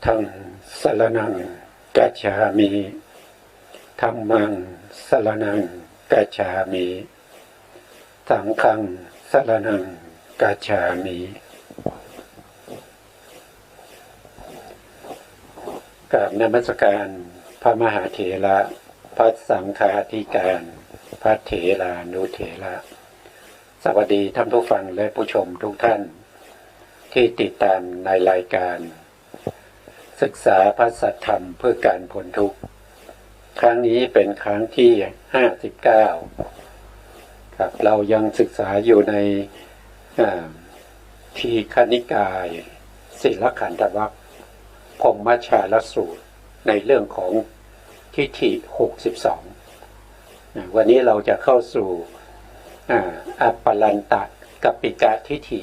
ธังสรณังกัจฉามิธัมมังสรณังกัจฉามิสังฆังสรณังกัจฉามิกราบนมัสการพระมหาเถระพระสังฆาธิการพระเถรานุเถระสวัสดีท่านผู้ฟังและผู้ชมทุกท่านที่ติดตามในรายการศึกษาพระสัทธรรมเพื่อการพ้นทุกข์ครั้งนี้เป็นครั้งที่59ครับเรายังศึกษาอยู่ในทีฆนิกายศีลขันธวรรคพรหมชาลสูตรในเรื่องของทิฏฐิ62วันนี้เราจะเข้าสู่อัปปลันตกัปปิกะทิฏฐิ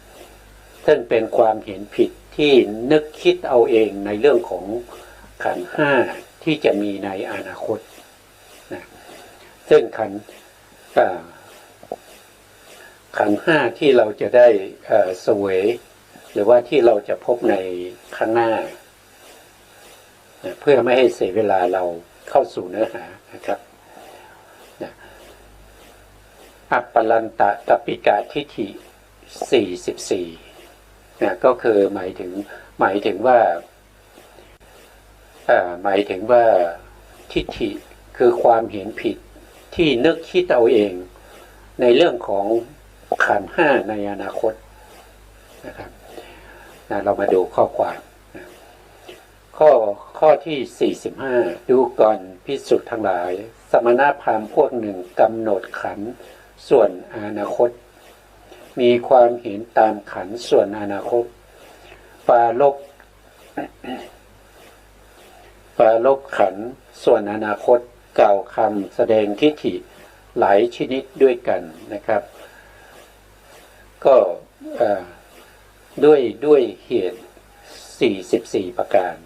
44ซึ่งเป็นความเห็นผิดที่นึกคิดเอาเองในเรื่องของขันธ์ห้าที่จะมีในอนาคตซึ่งขันธ์ห้าที่เราจะได้เสวยหรือว่าที่เราจะพบในข้างหน้าเพื่อไม่ให้เสียเวลาเราเข้าสู่เนื้อหานะครับอัปปลันตกัปปิกะทิฏฐิ44ก็คือหมายถึงว่าทิฏฐิคือความเห็นผิดที่นึกคิดเอาเองในเรื่องของขันธ์ห้าในอนาคตนะครับเรามาดูข้อความข้อที่45ดูก่อนภิกษุทั้งหลายสมณพราหมณ์พวกหนึ่งกำหนดขันธ์ส่วนอนาคตมีความเห็นตามขันธ์ส่วนอนาคตปาลบขันธ์ส่วนอนาคตกล่าวคำแสดงทิฏฐิหลายชนิดด้วยกันนะครับก็ด้วยเหตุ44ประการ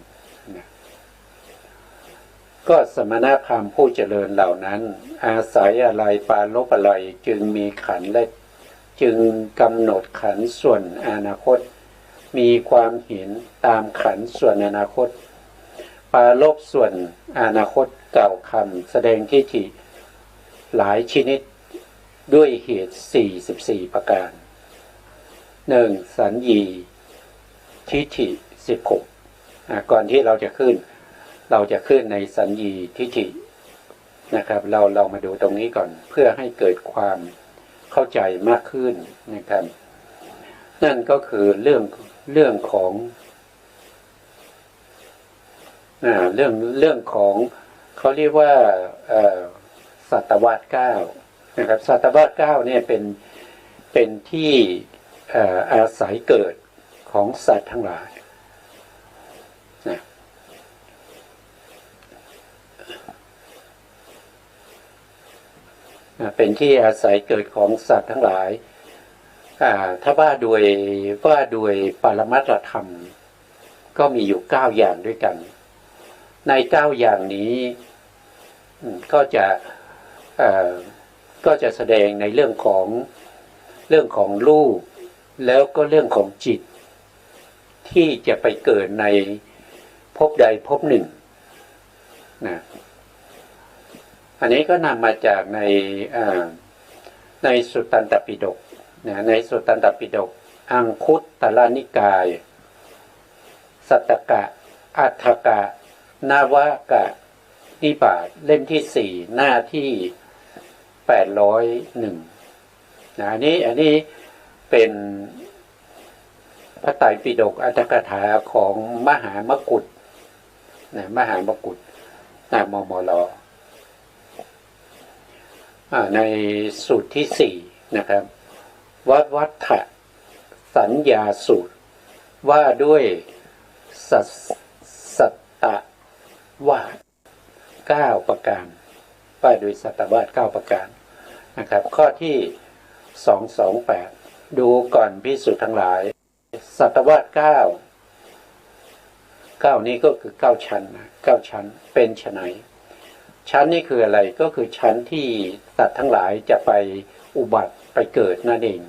ก็สมณพราหมณ์ผู้เจริญเหล่านั้นอาศัยอะไรปาลบอะไรจึงมีขันธ์และจึงกำหนดขันธ์ส่วนอนาคตมีความเห็นตามขันธ์ส่วนอนาคตปาลบส่วนอนาคตกล่าวคำแสดงทิฏฐิหลายชนิดด้วยเหตุ44ประการ 1. สัญญีทิฏฐิ16ก่อนที่เราจะขึ้นในสัญญีทิฏฐินะครับเรามาดูตรงนี้ก่อนเพื่อให้เกิดความเข้าใจมากขึ้นนะครับนั่นก็คือเรื่องของเรื่องของเขาเรียกว่าศตวรรษ9นะครับศตวรรษ9เนี่ยเป็นที่อาศัยเกิดของสัตว์ทั้งหลายเป็นที่อาศัยเกิดของสัตว์ทั้งหลายถ้าว่าโดยปรมัตถธรรมก็มีอยู่9อย่างด้วยกันใน9อย่างนี้ก็จะแสดงในเรื่องของรูปแล้วก็เรื่องของจิตที่จะไปเกิดในภพใดภพหนึ่งนะอันนี้ก็นำมาจากในสุตตันตปิฎกในสุตตันตปิฎกอังคุตตรนิกายสัตตกะอัฏฐกะนาวากะนิบาตเล่มที่4หน้าที่801อันนี้เป็นพระไตรปิฎกอัตถกถาของมหามกุฏมหามกุฏมมลในสูตรที่4นะครับวัฏฐสัญญาสูตรว่าด้วยสัตตวาท9ประการว่าด้วยสัตตวาท9ประการนะครับข้อที่228ดูก่อนภิกษุทั้งหลายสัตตวาท9นี้ก็คือ9ชั้น9ชั้นเป็นไฉนชั้นนี้คืออะไรก็คือชั้นที่สัตว์ทั้งหลายจะไปอุบัติไปเกิดนั่นเอง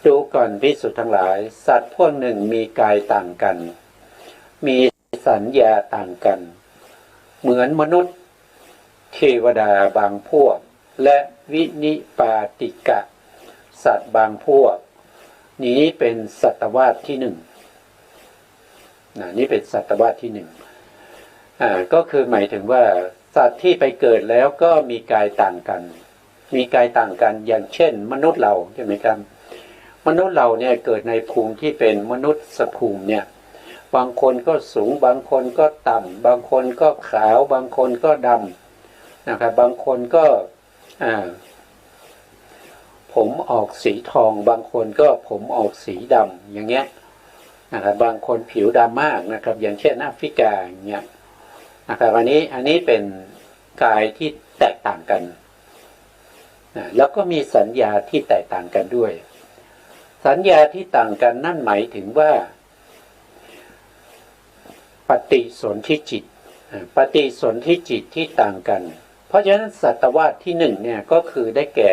ดูก่อนภิกษุทั้งหลายสัตว์พวกหนึ่งมีกายต่างกัน มีสัญญาต่างกันเหมือนมนุษย์เทวดาบางพวกและวินิปาติกะสัตว์บางพวกนี้เป็นสัตวาสที่หนึ่งนี่เป็นสัตวาสที่หนึ่งก็คือหมายถึงว่าสัตว์ที่ไปเกิดแล้วก็มีกายต่างกันมีกายต่างกันอย่างเช่นมนุษย์เราใช่ไหมครับมนุษย์เราเนี่ยเกิดในภูมิที่เป็นมนุษย์ภูมิเนี่ยบางคนก็สูงบางคนก็ต่ำบางคนก็ขาวบางคนก็ดำนะครับบางคนก็ผมออกสีทองบางคนก็ผมออกสีดำอย่างเงี้ยนะครับบางคนผิวดำมากนะครับอย่างเช่นแอฟริกาอย่างเงี้ยนะครับอันนี้เป็นกายที่แตกต่างกันแล้วก็มีสัญญาที่แตกต่างกันด้วยสัญญาที่ต่างกันนั่นหมายถึงว่าปฏิสนธิจิตปฏิสนธิจิตที่ต่างกันเพราะฉะนั้นสัตวาสที่หนึ่งเนี่ยก็คือได้แก่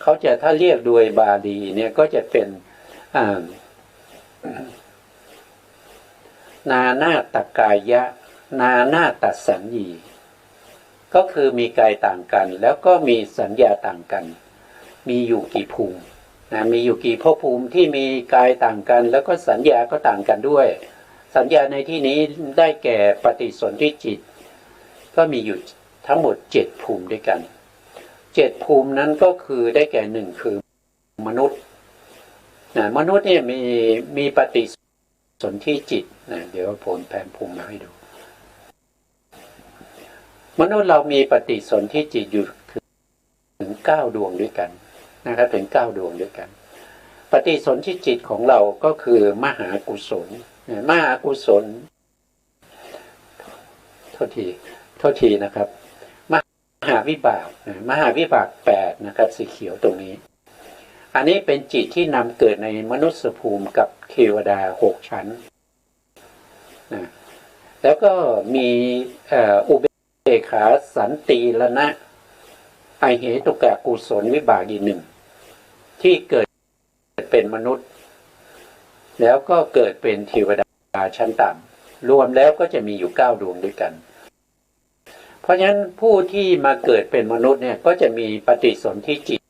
เขาจะถ้าเรียกโดยบาลีเนี่ยก็จะเป็นนานาตกายะนานาตสัญญีก็คือมีกายต่างกันแล้วก็มีสัญญาต่างกันมีอยู่กี่ภูมิมีอยู่กี่ภพภูมิที่มีกายต่างกันแล้วก็สัญญาก็ต่างกันด้วยสัญญาในที่นี้ได้แก่ปฏิสนธิจิตก็มีอยู่ทั้งหมด7ภูมิด้วยกัน7ภูมินั้นก็คือได้แก่หนึ่งคือมนุษย์มนุษย์เนี่ยมีปฏิสนธิจิตเดี๋ยวผมแผนภูมิมาให้ดูมนุษย์เรามีปฏิสนธิจิตอยู่ถึง9ดวงด้วยกันนะครับถึง9ดวงด้วยกันปฏิสนธิจิตของเราก็คือมหากุศลมหากุศลโทษทีนะครับมหาวิบาก8นะครับสีเขียวตรงนี้อันนี้เป็นจิตที่นำเกิดในมนุษยภูมิกับเทวดา6ชั้นแล้วก็มีอุเบกขาสันติรณะอเหตุกะกุศลวิบากอีกหนึ่งที่เกิดเป็นมนุษย์แล้วก็เกิดเป็นเทวดาชั้นต่ำรวมแล้วก็จะมีอยู่9ดวงด้วยกันเพราะฉะนั้นผู้ที่มาเกิดเป็นมนุษย์เนี่ยก็จะมีปฏิสนธิจิต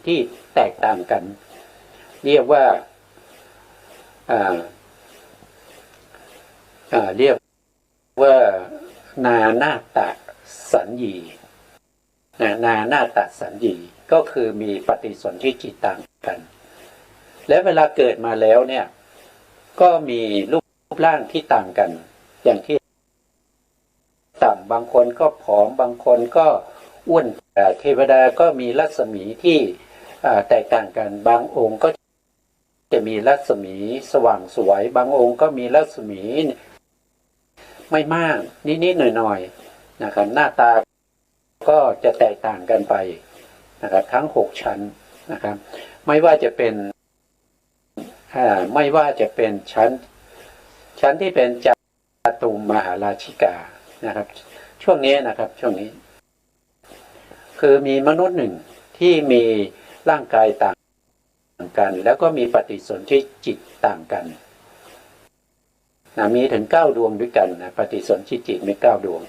ที่แตกต่างกันเรียกว่านานาตสัญญีนานาตสัญญีก็คือมีปฏิสนธิจิตต่างกันและเวลาเกิดมาแล้วเนี่ยก็มีรูปร่างที่ต่างกันอย่างที่ต่ำบางคนก็ผอมบางคนก็อ้วนเทวดาก็มีรัศมีที่แตกต่างกันบางองค์ก็จะมีรัศมีสว่างสวยบางองค์ก็มีรัศมีไม่มากนิดๆหน่อยๆนะครับหน้าตาก็จะแตกต่างกันไปนะครับทั้ง6ชั้นนะครับไม่ว่าจะเป็นชั้นที่เป็นจาตุมมหาราชิกานะครับช่วงนี้นะครับช่วงนี้คือมีมนุษย์หนึ่งที่มีร่างกายต่างกันแล้วก็มีปฏิสนธิจิตต่างกันมีถึง9ดวงด้วยกันปฏิสนธิจิตมี9ดวง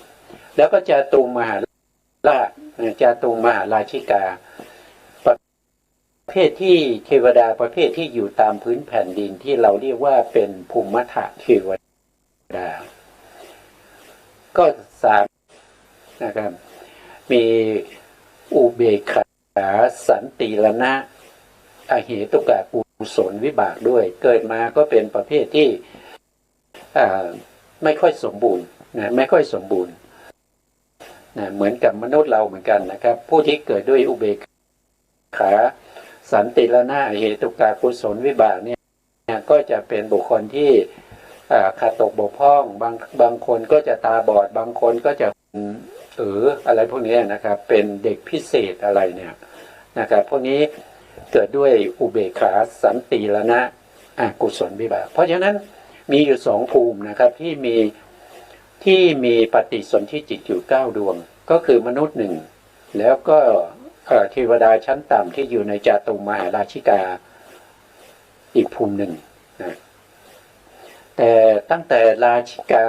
แล้วก็จาตุมมหาราชิกาประเภทที่เทวดาประเภทที่อยู่ตามพื้นแผ่นดินที่เราเรียกว่าเป็นภูมิธะเทวดาก็3นะครับมีอุเบกขาสันติรณะอเหตุกะกุศลวิบากด้วยเกิดมาก็เป็นประเภทที่ไม่ค่อยสมบูรณ์ไม่ค่อยสมบูรณ์เหมือนกับมนุษย์เราเหมือนกันนะครับผู้ที่เกิดด้วยอุเบกขาสันติรณะอเหตุกะกุศลวิบากเนี่ยก็จะเป็นบุคคลที่ขาดตกบกพร่องบางคนก็จะตาบอดบางคนก็จะอะไรพวกนี้นะครับเป็นเด็กพิเศษอะไรเนี่ยนะครับพวกนี้เกิดด้วยอุเบกขาสันติรณะกุศลวิบากเพราะฉะนั้นมีอยู่2ภูมินะครับที่มีปฏิสนธิจิตอยู่9ดวงก็คือมนุษย์1แล้วก็เทวดาชั้นต่ำที่อยู่ในจาตุมมหาราชิกาอีกภูมิหนึ่งนะ แต่ตั้งแต่ราชิกา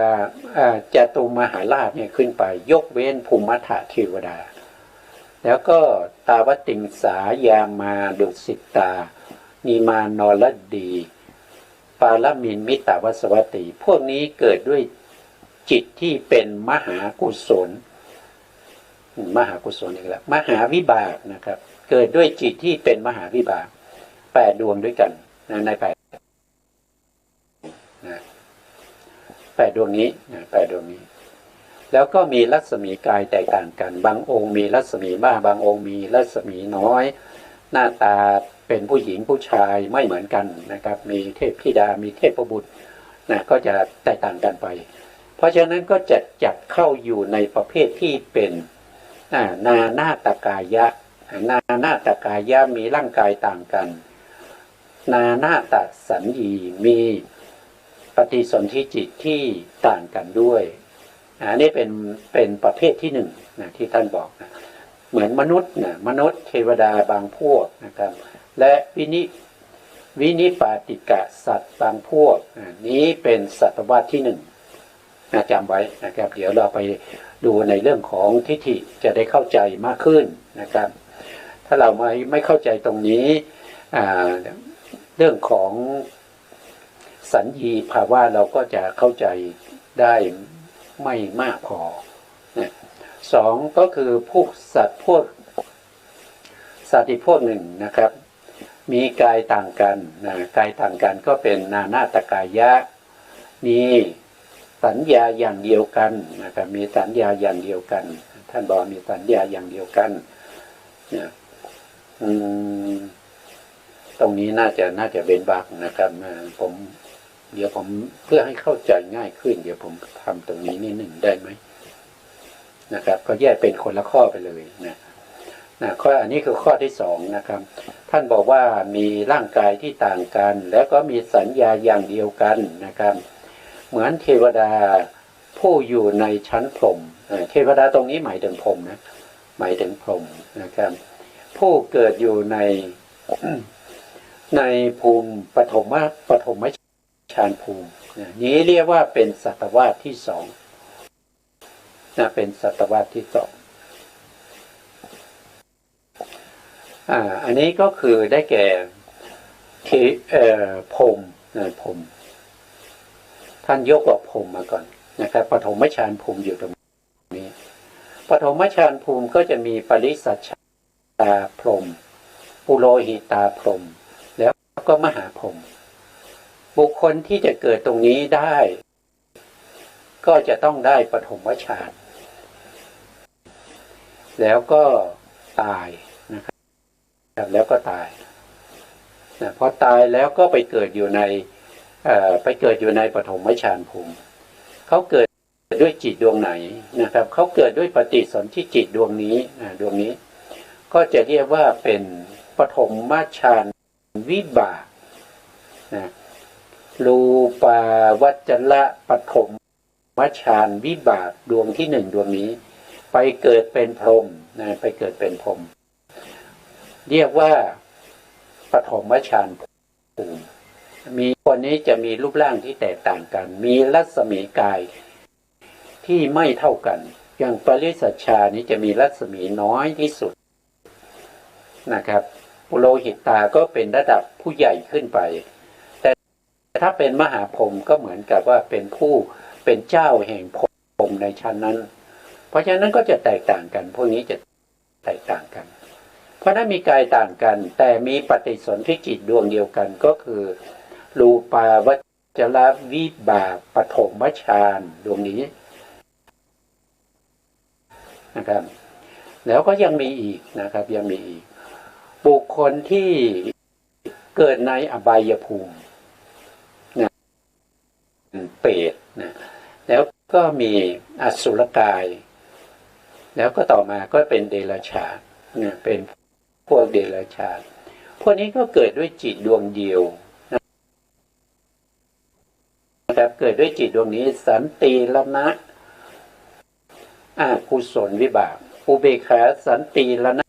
จตุมหาราชเนี่ยขึ้นไปยกเว้นภูมิมัฏฐเทวดาแล้วก็ตาวติงสายามาดุสิตานีมานรดีปาลมินมิตาวสวัตติพวกนี้เกิดด้วยจิตที่เป็นมหากุศลอีกแล้วมหาวิบากนะครับเกิดด้วยจิตที่เป็นมหาวิบาก8 ดวงด้วยกันใน8 ดวงนี้8 ดวงนี้แล้วก็มีรัศมีกายแตกต่างกันบางองค์มีรัศมีมากบางองค์มีรัศมีน้อยหน้าตาเป็นผู้หญิงผู้ชายไม่เหมือนกันนะครับมีเทพธิดามีเทพบุตรก็จะแตกต่างกันไปเพราะฉะนั้นก็จะจัดเข้าอยู่ในประเภทที่เป็นนานาตกายะตกายะมีร่างกายต่างกันนานาตสัญญีมีปฏิสนธิจิตที่ต่างกันด้วยอันนี้เป็นประเภทที่1ที่ท่านบอกเหมือนมนุษย์มนุษย์เทวดาบางพวกนะครับและวินิปาติกะสัตว์บางพวกนี้เป็นสัตวาสที่1จำไว้นะครับเดี๋ยวเราไปดูในเรื่องของทิฏฐิจะได้เข้าใจมากขึ้นนะครับถ้าเราไม่เข้าใจตรงนี้เรื่องของสัญญีภาวะเราก็จะเข้าใจได้ไม่มากพอ2ก็คือพวกสัตว์อีกพวกหนึ่งนะครับมีกายต่างกันกายต่างกันก็เป็นนานาตกายะมีสัญญาอย่างเดียวกันนะครับมีสัญญาอย่างเดียวกันท่านบอกมีสัญญาอย่างเดียวกันตรงนี้น่าจะเป็นบักนะครับเดี๋ยวผมเพื่อให้เข้าใจง่ายขึ้นเดี๋ยวผมทำตรงนี้นิดหนึ่งได้ไหมนะครับก็แยกเป็นคนละข้อไปเลยข้ออันนี้คือข้อที่2นะครับท่านบอกว่ามีร่างกายที่ต่างกันแล้วก็มีสัญญาอย่างเดียวกันนะครับเหมือนเทวดาผู้อยู่ในชั้นพรหมเทวดาตรงนี้หมายถึงพรหมหมายถึงพรหมนะครับผู้เกิดอยู่ในภูมิปฐมฌานภูมินี้เรียกว่าเป็นสัตวาสที่2เป็นสัตวาสที่2อันนี้ก็คือได้แก่พรหมท่านยกว่าพรหมมาก่อนนะครับปฐมฌานภูมิอยู่ตรงนี้ปฐมฌานภูมิก็จะมีปริสัชชาพรหมปุโรหิตาพรหมแล้วก็มหาพรหมบุคคลที่จะเกิดตรงนี้ได้ก็จะต้องได้ปฐมฌานแล้วก็ตายนะครับแล้วก็ตายพอตายแล้วก็ไปเกิดอยู่ในปฐมฌานภูมิเขาเกิดด้วยจิตดวงไหนนะครับเขาเกิดด้วยปฏิสนธิจิตดวงนี้ก็จะเรียกว่าเป็นปฐมฌานวิบากรูปาวัจระปฐมฌานวิบากดวงที่1ดวงนี้ไปเกิดเป็นพรหมไปเกิดเป็นพรหมเรียกว่าปฐมฌานภูมิมีคนนี้จะมีรูปร่างที่แตกต่างกันมีรัศมีกายที่ไม่เท่ากันอย่างปริสัชชานี้จะมีรัศมีน้อยที่สุดนะครับปุโรหิตาก็เป็นระดับผู้ใหญ่ขึ้นไปแต่ถ้าเป็นมหาพรหมก็เหมือนกับว่าเป็นเจ้าแห่งพรหมในชั้นนั้นเพราะฉะนั้นก็จะแตกต่างกันพวกนี้จะแตกต่างกันเพราะนั้นมีกายต่างกันแต่มีปฏิสนธิจิตดวงเดียวกันก็คือรูปาวัจระวิบากปฐมฌานดวงนี้นะครับแล้วก็ยังมีอีกนะครับยังมีอีกบุคคลที่เกิดในอบายภูมิเปรตแล้วก็มีอสุรกายแล้วก็ต่อมาก็เป็นเดรัจฉานเป็นพวกเดรัจฉานพวกนี้ก็เกิดด้วยจิตดวงเดียวนะครับเกิดด้วยจิตดวงนี้สันติละนะกุศลวิบากอุเบกขาสันติละนะ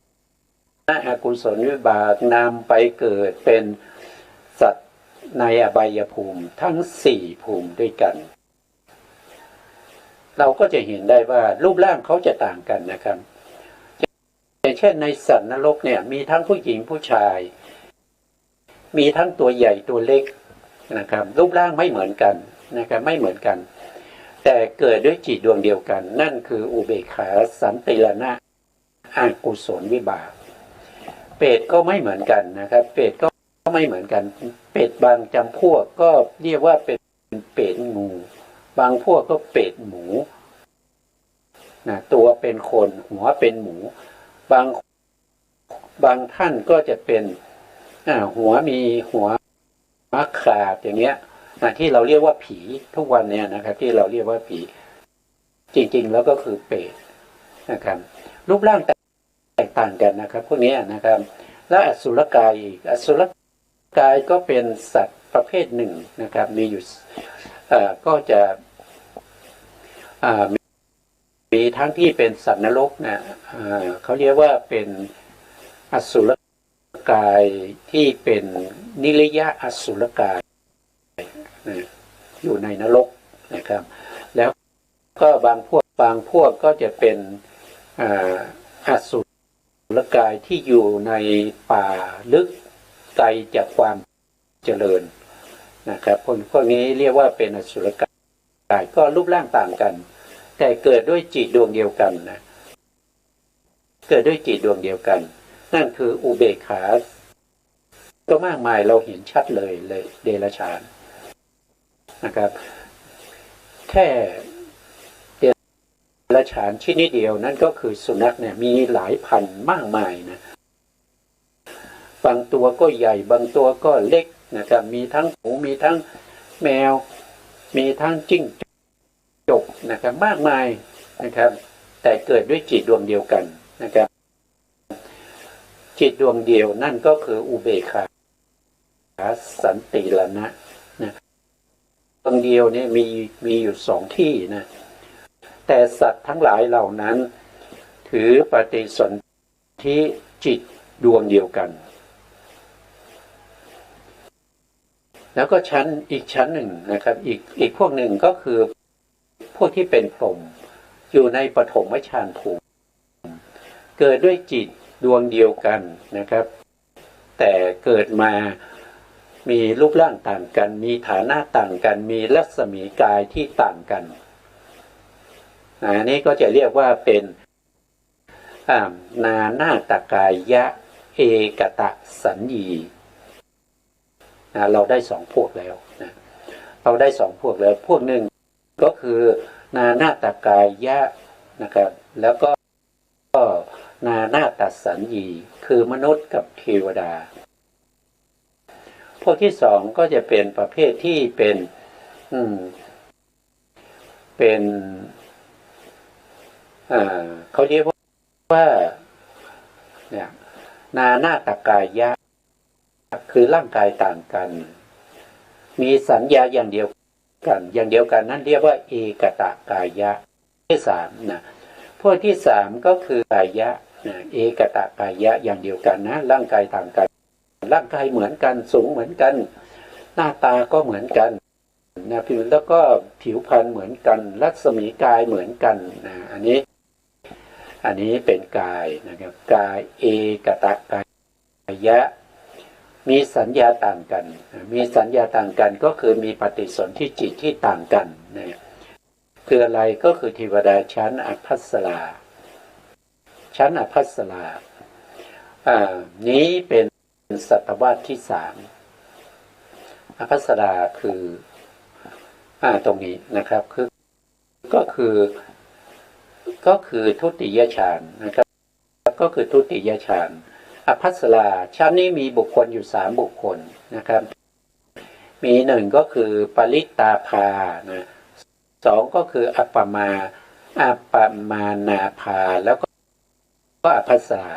อกุศลวิบากนำไปเกิดเป็นสัตว์ ในอบายภูมิทั้งสี่ภูมิด้วยกันเราก็จะเห็นได้ว่ารูปร่างเขาจะต่างกันนะครับอย่างเช่นในสัตว์นรกเนี่ยมีทั้งผู้หญิงผู้ชายมีทั้งตัวใหญ่ตัวเล็กนะครับรูปร่างไม่เหมือนกันนะครับไม่เหมือนกันแต่เกิดด้วยจิตดวงเดียวกันนั่นคืออุเบกขาสันติรณะอกุศลวิบากเปรตก็ไม่เหมือนกันนะครับเปรตก็ไม่เหมือนกันเปรตบางจำพวกก็เรียกว่าเป็นเปรตงูบางพวกก็เปรตหมูนะตัวเป็นคนหัวเป็นหมูบางท่านก็จะเป็นหัวมีหัวขาดอย่างเงี้ยที่เราเรียกว่าผีทุกวันเนี่ยนะครับที่เราเรียกว่าผีจริงๆแล้วก็คือเปรตนะครับรูปร่างแตกต่างกันนะครับพวกนี้นะครับและอสุรกายอีกอสุรกายก็เป็นสัตว์ประเภทหนึ่งนะครับมีอยู่ก็จะมีทั้งที่เป็นสัตว์นรกนะเขาเรียกว่าเป็นอสุรกายที่เป็นนิรยะอสุรกายอยู่ในนรกนะครับแล้วก็บางพวกก็จะเป็นอสุรกายที่อยู่ในป่าลึกไกลจากความเจริญนะครับพวกนี้เรียกว่าเป็นอสุรกายก็รูปร่างต่างกันแต่เกิดด้วยจิตดวงเดียวกันนะเกิดด้วยจิตดวงเดียวกันนั่นคืออุเบกขาก็มากมายเราเห็นชัดเลยเดรัจฉานนะครับแค่เดรัจฉานชนิดเดียวนั่นก็คือสุนัขเนี่ยมีหลายพันมากมายนะบางตัวก็ใหญ่บางตัวก็เล็กนะครับมีทั้งหมูมีทั้งแมวมีทั้งจิ้งจกนะครับมากมายนะครับแต่เกิดด้วยจิตดวงเดียวกันนะครับจิตดวงเดียวนั่นก็คืออุเบกขาสันติรณะนะดวงเดียวเนี่ยมีอยู่สองที่นะแต่สัตว์ทั้งหลายเหล่านั้นถือปฏิสนธิจิตดวงเดียวกันแล้วก็อีกชั้นหนึ่งนะครับอีกพวกหนึ่งก็คือพวกที่เป็นพรหมอยู่ในปฐมฌานภูมิเกิดด้วยจิตดวงเดียวกันนะครับแต่เกิดมามีรูปร่างต่างกันมีฐานะต่างกันมีรัศมีกายที่ต่างกันอันนี้ก็จะเรียกว่าเป็นนานาตกายะเอกตะสัญญีเราได้สองพวกแล้วนะเราได้สองพวกแล้วพวกหนึ่งก็คือนานาตกายะนะครับแล้วก็นานาตสัญญีคือมนุษย์กับเทวดาพวกที่สองก็จะเป็นประเภทที่เป็นเขาเรียกว่าเนี่ยนานาตกายะคือร่างกายต่างกันมีสัญญาอย่างเดียวกันนั่นเรียกว่าเอกตกายะที่สามนะพวกที่สามก็คือกายะเอกตกายะอย่างเดียวกันนะร่างกายต่างกันร่างกายเหมือนกันสูงเหมือนกันหน้าตาก็เหมือนกันนะแล้วก็ผิวพรรณเหมือนกันรัศมีกายเหมือนกันนะอันนี้เป็นกายนะครับกายเอกตกายะมีสัญญาต่างกันมีสัญญาต่างกันก็คือมีปฏิสนธิจิตที่ต่างกันนะคืออะไรก็คือเทวดาชั้นอภัสรานี้เป็นสัตวาสที่สามอภัสราคือตรงนี้นะครับก็คือทุติยฌานนะครับก็คือทุติยฌานอภัสราชั้นนี้มีบุคคลอยู่3บุคคลนะครับมีหนึ่งก็คือปริตาภานะสองก็คืออัปปมานาภาแล้วก็อภัสรา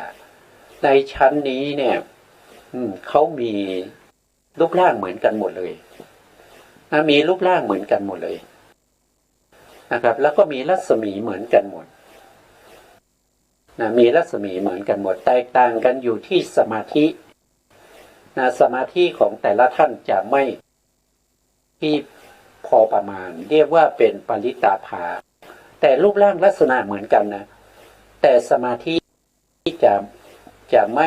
ในชั้นนี้เนี่ยเขามีรูปร่างเหมือนกันหมดเลยมีรูปร่างเหมือนกันหมดเลยนะครับแล้วก็มีรัศมีเหมือนกันหมดมีรัศมีเหมือนกันหมดแตกต่างกันอยู่ที่สมาธิ นะสมาธิของแต่ละท่านจะไม่ที่พอประมาณเรียกว่าเป็นปริตาภาแต่รูปร่างลักษณะเหมือนกันนะแต่สมาธิจะไ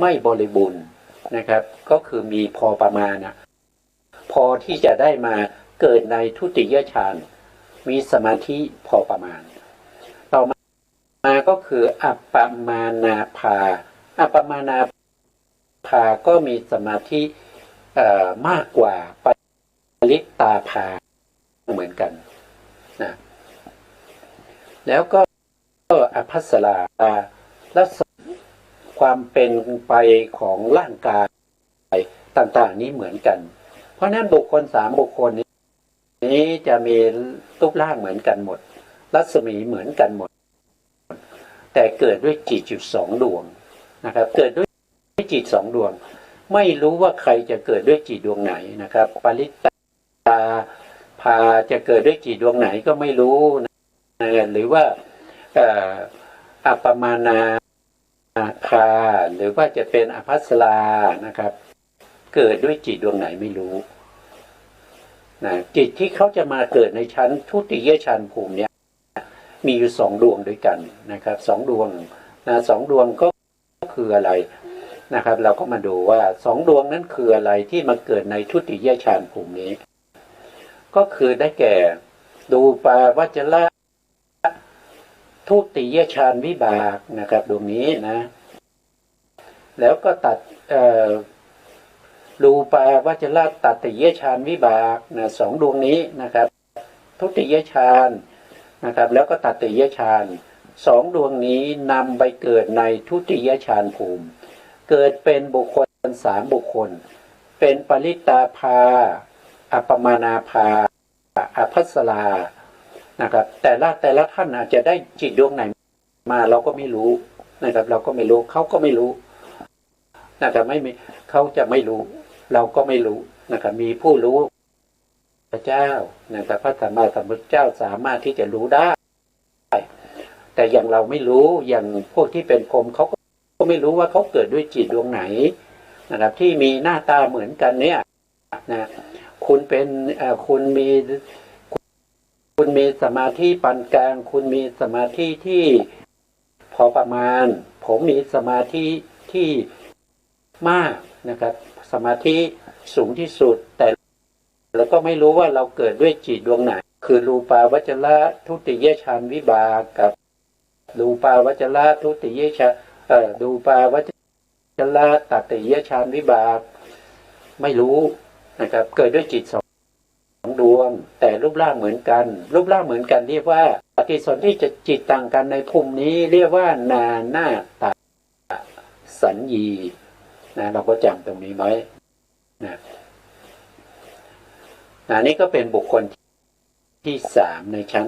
ม่บริบูรณ์นะครับก็คือมีพอประมาณนะพอที่จะได้มาเกิดในทุติยฌานมีสมาธิพอประมาณต่อมาก็คืออัปปมานาภาอัปปมานาภาก็มีสมาธิมากกว่าปริตตาภาเหมือนกันนะแล้วก็อภัสราและความเป็นไปของร่างกายต่างๆนี้เหมือนกันเพราะนั้นบุคคล3บุคคลนี้จะมีรูปร่างเหมือนกันหมดรัศมีเหมือนกันหมดแต่เกิดด้วยจิตอยู่2ดวงนะครับเกิดด้วยจิต2ดวงไม่รู้ว่าใครจะเกิดด้วยจิตดวงไหนนะครับปริตตาภาจะเกิดด้วยจิตดวงไหนก็ไม่รู้นะหรือว่าอัปปมานาภาหรือว่าจะเป็นอภัสรานะครับเกิดด้วยจิตดวงไหนไม่รู้นะจิตที่เขาจะมาเกิดในชั้นทุติยฌานภูมิเนี่ยมีอยู่2ดวงด้วยกันนะครับ2ดวงนะ2ดวงก็คืออะไรนะครับเราก็มาดูว่า2ดวงนั้นคืออะไรที่มาเกิดในทุติยฌานภูมินี้ก็คือได้แก่ดูปาวจระทุติยฌานวิบากนะครับดวงนี้นะแล้วก็ตัดรูปาวจระตัตติยฌานวิบากนะ2ดวงนี้นะครับทุติยฌานนะครับแล้วก็ตัตติยฌาน2ดวงนี้นำไปเกิดในทุติยฌานภูมิเกิดเป็นบุคคล3บุคคลเป็นปริตตาภาอัปปมานาภาอภัสรานะครับแต่ละท่านอาจจะได้จิตดวงไหนมาเราก็ไม่รู้นะครับเราก็ไม่รู้เขาก็ไม่รู้นะครับไม่มีเขาจะไม่รู้เราก็ไม่รู้นะครับมีผู้รู้พระเจ้านะครับพระสัมมาสัมพุทธเจ้าสามารถที่จะรู้ได้แต่อย่างเราไม่รู้อย่างพวกที่เป็นพรหมเขาก็ไม่รู้ว่าเขาเกิดด้วยจิตดวงไหนนะครับที่มีหน้าตาเหมือนกันเนี่ยนะคุณเป็นคุณมีสมาธิปานกลางคุณมีสมาธิที่พอประมาณผมมีสมาธิที่มากนะครับสมาธิสูงที่สุดแต่เราก็ไม่รู้ว่าเราเกิดด้วยจิตดวงไหนคือรูปาวจระทุติยฌานวิบากกับรูปาวจระทุติยฌานรูปาวจระตัตติยฌานวิบากไม่รู้นะครับเกิดด้วยจิต2ดวงแต่รูปร่างเหมือนกันรูปร่างเหมือนกันเรียกว่าปฏิสนธิจะจิตต่างกันในภูมินี้เรียกว่านานาตสัญญีนะเราก็จำตรงนี้ไว้นะนี่ก็เป็นบุคคลที่3ในชั้น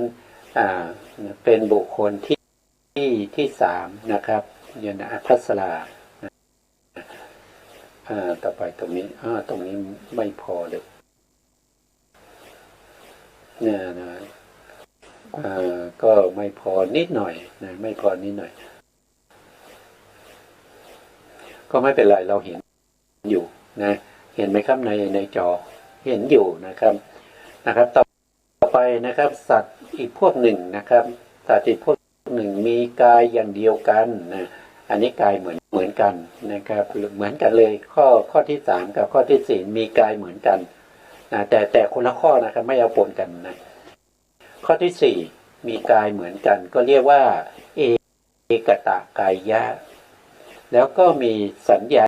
เป็นบุคคลที่3นะครับยนะอภัสราต่อไปตรงนี้ตรงนี้ไม่พอเลยเนี่ยนะก็ไม่พอนิดหน่อยนะไม่พอนิดหน่อยก็ไม่เป็นไรเราเห็นอยู่นะเห็นไหมครับในจอเห็นอยู่นะครับต่อไปนะครับสัตว์อีกพวกหนึ่งนะครับสัตว์อีกพวกหนึ่งมีกายอย่างเดียวกันนะอันนี้กายเหมือนกันนะครับเหมือนกันเลยข้อที่3กับข้อที่4มีกายเหมือนกันนะแต่คนละข้อนะครับไม่เอาปนกันนะข้อที่4มีกายเหมือนกันก็เรียกว่าเอกตกายะแล้วก็มีสัญญา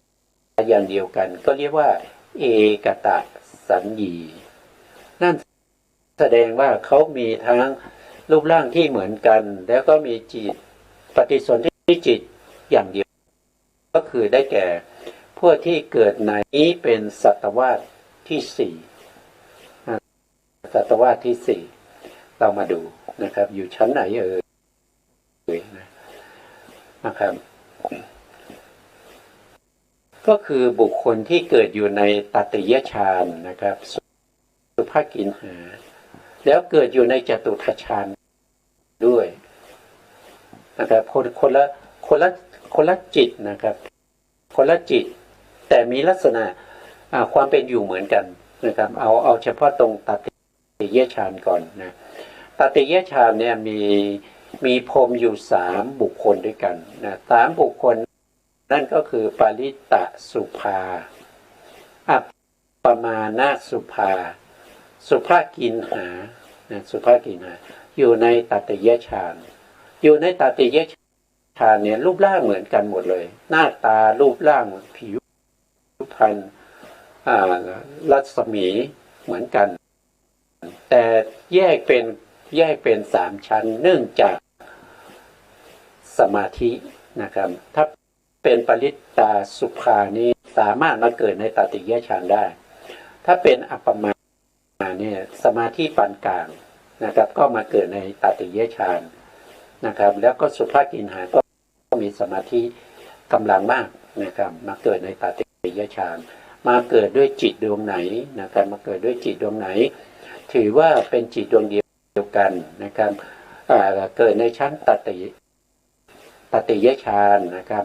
อย่างเดียวกันก็เรียกว่าเอกตสัญญีนั่นแสดงว่าเขามีทั้งรูปร่างที่เหมือนกันแล้วก็มีจิตปฏิสนธิจิตอย่างเดียวก็คือได้แก่พวกที่เกิดในนี้เป็นสัตวาสที่4สัตวาสที่4เรามาดูนะครับอยู่ชั้นไหนนะครับก็คือบุคคลที่เกิดอยู่ในตัตติยฌานนะครับสุภกินหาแล้วเกิดอยู่ในจตุทัชฌานด้วยนะครับคนละ คนละจิตนะครับคนละจิตแต่มีลักษณะความเป็นอยู่เหมือนกันนะครับเอาเฉพาะตรงตติยฌานก่อนนะตติยฌานเนี่ยมีพรหมอยู่3บุคคลด้วยกันนะ3บุคคลนั่นก็คือปริตตสุภาอัปปมาณสุภาสุภกินหานะสุภกินหาอยู่ในตติยฌานอยู่ในตติยฌานเนี่ยรูปร่างเหมือนกันหมดเลยหน้าตารูปร่างผิวพรรณรัศมีเหมือนกันแต่แยกเป็น3ชั้นเนื่องจากสมาธินะครับถ้าเป็นปริตตาสุภานี้สามารถมาเกิดในตติยฌานได้ถ้าเป็นอัปปมาเนี่ยสมาธิปานกลางนะครับก็มาเกิดในตติยฌานนะครับแล้วก็สุภกินหาก็มีสมาธิกำลังมากนะครับมาเกิดในตติยฌานมาเกิดด้วยจิตดวงไหนนะครับมาเกิดด้วยจิตดวงไหนถือว่าเป็นจิตดวงเดียวกันนะครับเกิดในชั้นตติยฌานนะครับ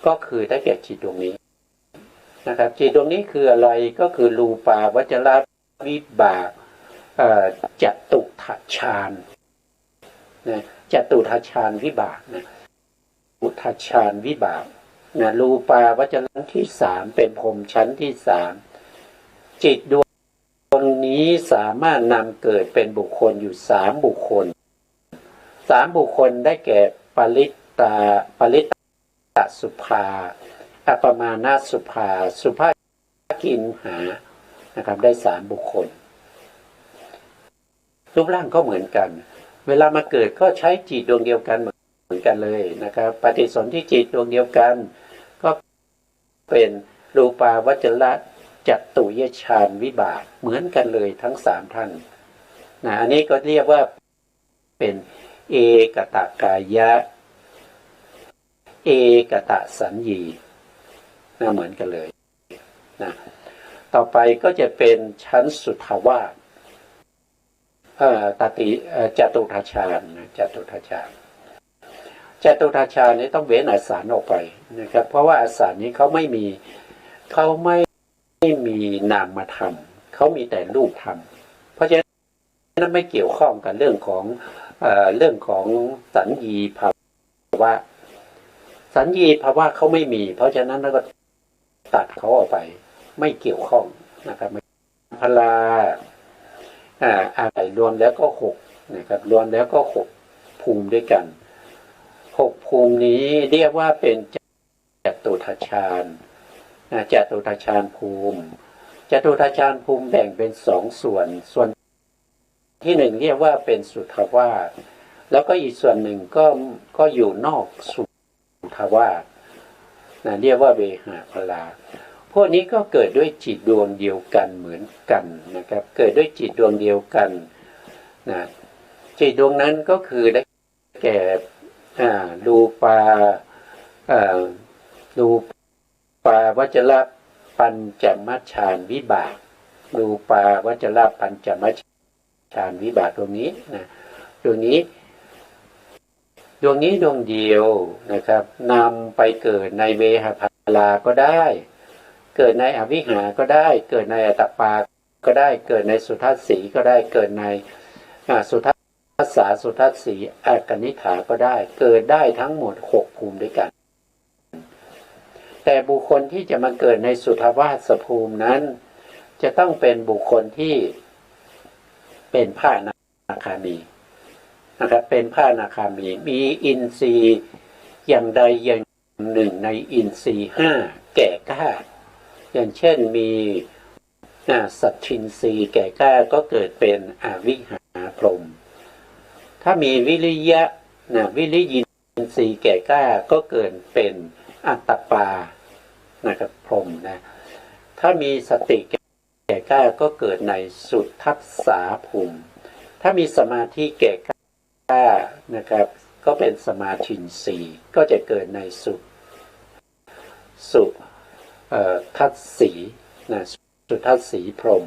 ก็คือได้แก่จิตดวงนี้นะครับจิตดวงนี้คืออะไรก็คือรูปาวจรวิบากจตุทัชฌานนะจตุทัชฌานวิบากนะอุทัชฌานวิบากนะรูปาวจรที่3เป็นพรหมชั้นที่3จิตดวงนี้สามารถนำเกิดเป็นบุคคลอยู่3บุคคล3บุคคลได้แก่ปริตตสุภาอัปปมาณสุภาสุภกินหานะครับได้3บุคคลรูปร่างก็เหมือนกันเวลามาเกิดก็ใช้จิตดวงเดียวกันเหมือนกันเลยนะครับปฏิสนธิจิตดวงเดียวกันก็เป็นรูปาวจรจตุยฌานวิบากเหมือนกันเลยทั้ง3ท่านนะอันนี้ก็เรียกว่าเป็นเอกตกายะเอกตสัญญีนะเหมือนกันเลยนะต่อไปก็จะเป็นชั้นสุทวาสจตุทัชฌานนะจตุทัชฌานนี้ต้องเว้นอาสารออกไปนะครับเพราะว่าอาสารนี้เขาไม่มีนามธรรมเขามีแต่รูปธรรมเพราะฉะนั้นไม่เกี่ยวข้องกับเรื่องของสัญญีภาวะสัญญีภาวะเขาไม่มีเพราะฉะนั้นเราก็ตัดเขาออกไปไม่เกี่ยวข้องนะครับพลาอะไรรวมแล้วก็6นะครับรวมแล้วก็6ภูมิด้วยกัน6ภูมินี้เรียกว่าเป็นจตุทัชฌานจตุทัชฌานภูมิจตุทัชฌานภูมิแบ่งเป็น2ส่วนที่1เรียกว่าเป็นสุทวาสแล้วก็อีกส่วนหนึ่งก็อยู่นอกสุทวาสเรียกว่าเวหาพลาพวกนี้ก็เกิดด้วยจิตดวงเดียวกันเหมือนกันนะครับเกิดด้วยจิตดวงเดียวกันนะจิตดวงนั้นก็คือได้แก่รูปาวจรปัญจมัชฌานวิบากรูปาวจรปัญจมัชฌานวิบากตรงนี้นะดวงนี้ดวงเดียวนะครับนำไปเกิดในเวหาพลาก็ได้เกิดในอวิหาก็ได้เกิดในอัตตปาก็ได้เกิดในสุทัสสีก็ได้เกิดในสุทัสสาสุทัสสีอากนิฐาก็ได้เกิดได้ทั้งหมด6ภูมิด้วยกันแต่บุคคลที่จะมาเกิดในสุทวาสภูมินั้นจะต้องเป็นบุคคลที่เป็นพระอนาคามีนะครับเป็นพระอนาคามีมีอินทรีย์อย่างใดอย่างหนึ่งในอินทรีย์5แก่กล้าอย่างเช่นมีสัตทินทรีย์แก่กล้าก็เกิดเป็นอวิหาพรหมถ้ามีวิริยะวิริยินทรีย์แก่กล้าก็เกิดเป็นอัตตปานะครับพรหมนะถ้ามีสติแก่กล้าก็เกิดในสุทัสสาภูมิถ้ามีสมาธิแก่กล้านะครับก็เป็นสมาธินทรีย์ก็จะเกิดในสุทัสสีนะสุทัสสีพรหม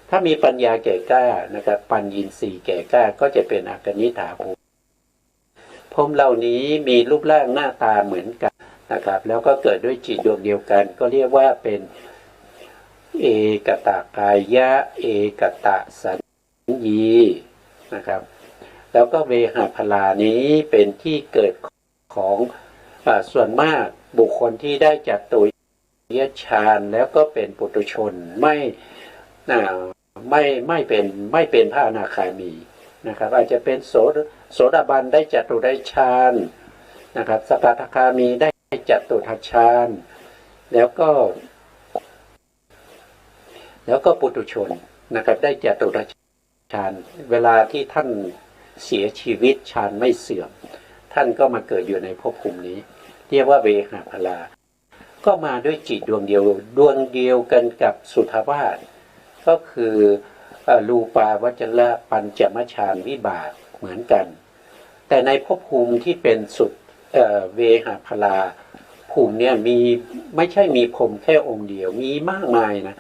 ถ้ามีปัญญาแก่กล้านะครับปัญญินทรีย์แก่กล้าก็จะเป็นอากนิฐาภูมิพรหมเหล่านี้มีรูปร่างหน้าตาเหมือนกัน นะครับแล้วก็เกิดด้วยจิตดวงเดียวกันก็เรียกว่าเป็นเอกตากายะเอกตะสัญญีนะครับแล้วก็เวหาพลานี้เป็นที่เกิดของส่วนมากบุคคลที่ได้จัตุยฌานแล้วก็เป็นปุถุชนไม่เป็นพระอนาคามีนะครับอาจจะเป็นโสดาบันได้จตุได้ฌานนะครับสกทาคามีได้จตุทัชฌานแล้วก็ปุถุชนนะครับได้จตุทัชฌานเวลาที่ท่านเสียชีวิตฌานไม่เสื่อมท่านก็มาเกิดอยู่ในภพภูมินี้เรียกว่าเวหาพลาก็มาด้วยจิตดวงเดียวกันกับสุทธาวาสก็คือรูปาวจระปัญจมฌานวิบากเหมือนกันแต่ในภพภูมิที่เป็นสุดเวหาพลาภูมิเนี่ยมีไม่ใช่มีพรหมแค่องค์เดียวมีมากมายนะ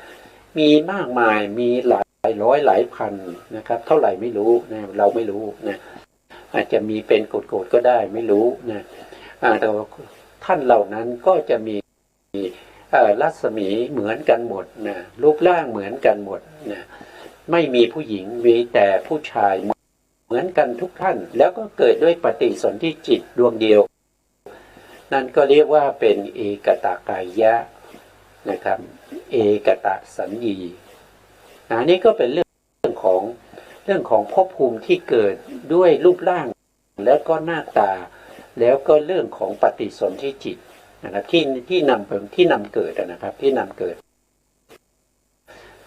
มีมากมายมีหลายร้อยหลายพันนะครับเท่าไหร่ไม่รู้นะเราไม่รู้นะอาจจะมีเป็นโกรธก็ได้ไม่รู้นะแต่ท่านเหล่านั้นก็จะมีรัศมีเหมือนกันหมดนะรูปร่างเหมือนกันหมดนะไม่มีผู้หญิงมีแต่ผู้ชายเหมือนกันทุกท่านแล้วก็เกิดด้วยปฏิสนธิจิตดวงเดียวนั่นก็เรียกว่าเป็นเอกตากายะนะครับเอกตะสัญญีนี่ก็เป็นเรื่องของภพภูมิที่เกิดด้วยรูปร่างแล้วก็หน้าตาแล้วก็เรื่องของปฏิสนธิจิตนะครับที่นำเกิดนะครับที่นำเกิด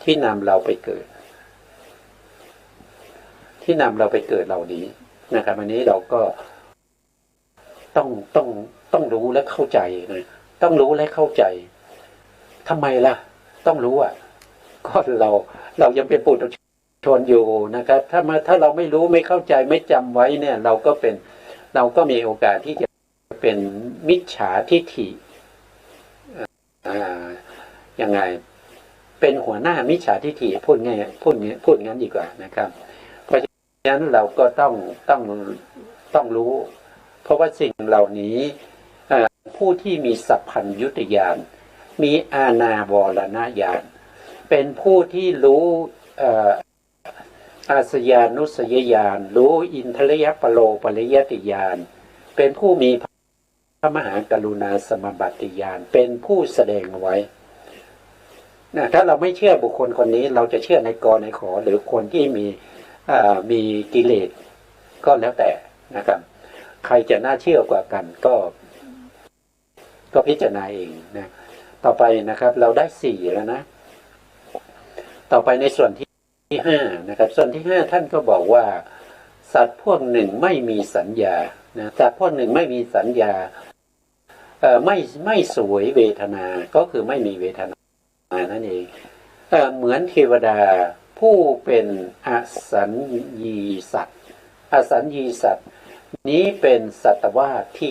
ที่นำเราไปเกิดที่นำเราไปเกิดเหล่านี้นะครับอันนี้เราก็ต้องรู้และเข้าใจนะต้องรู้และเข้าใจทำไมล่ะต้องรู้ก็เรายังเป็นปุถุชนอยู่นะครับถ้าเราไม่รู้ไม่เข้าใจไม่จำไว้เนี่ยเราก็มีโอกาสที่จะเป็นมิจฉาทิฏฐิยังไงเป็นหัวหน้ามิจฉาทิฏฐิพูดงั้นดีกว่านะครับเพราะฉะนั้นเราก็ต้องรู้เพราะว่าสิ่งเหล่านี้ผู้ที่มีสัพพัญญุตญาณมีอาณาวรณญาณเป็นผู้ที่รู้อาสยานุสยญาณรู้อินทรยปโลปริยติญาณเป็นผู้มีพระมหากรุณาสมบัติญาณเป็นผู้แสดงไว้ถ้าเราไม่เชื่อบุคคลคนนี้เราจะเชื่อในกในขอหรือคนที่มีกิเลสก็แล้วแต่นะครับใครจะน่าเชื่อกว่ากันก็พิจารณาเองนะต่อไปนะครับเราได้4แล้วนะต่อไปในส่วนที่5นะครับส่วนที่5ท่านก็บอกว่าสัตว์พวกหนึ่งไม่มีสัญญานะสัตว์พวกหนึ่งไม่มีสัญญาไม่สวยเวทนาก็คือไม่มีเวทนานั่นเองเหมือนเทวดาผู้เป็นอสัญญีสัตว์อสัญญีสัตว์นี้เป็นสัตวาสที่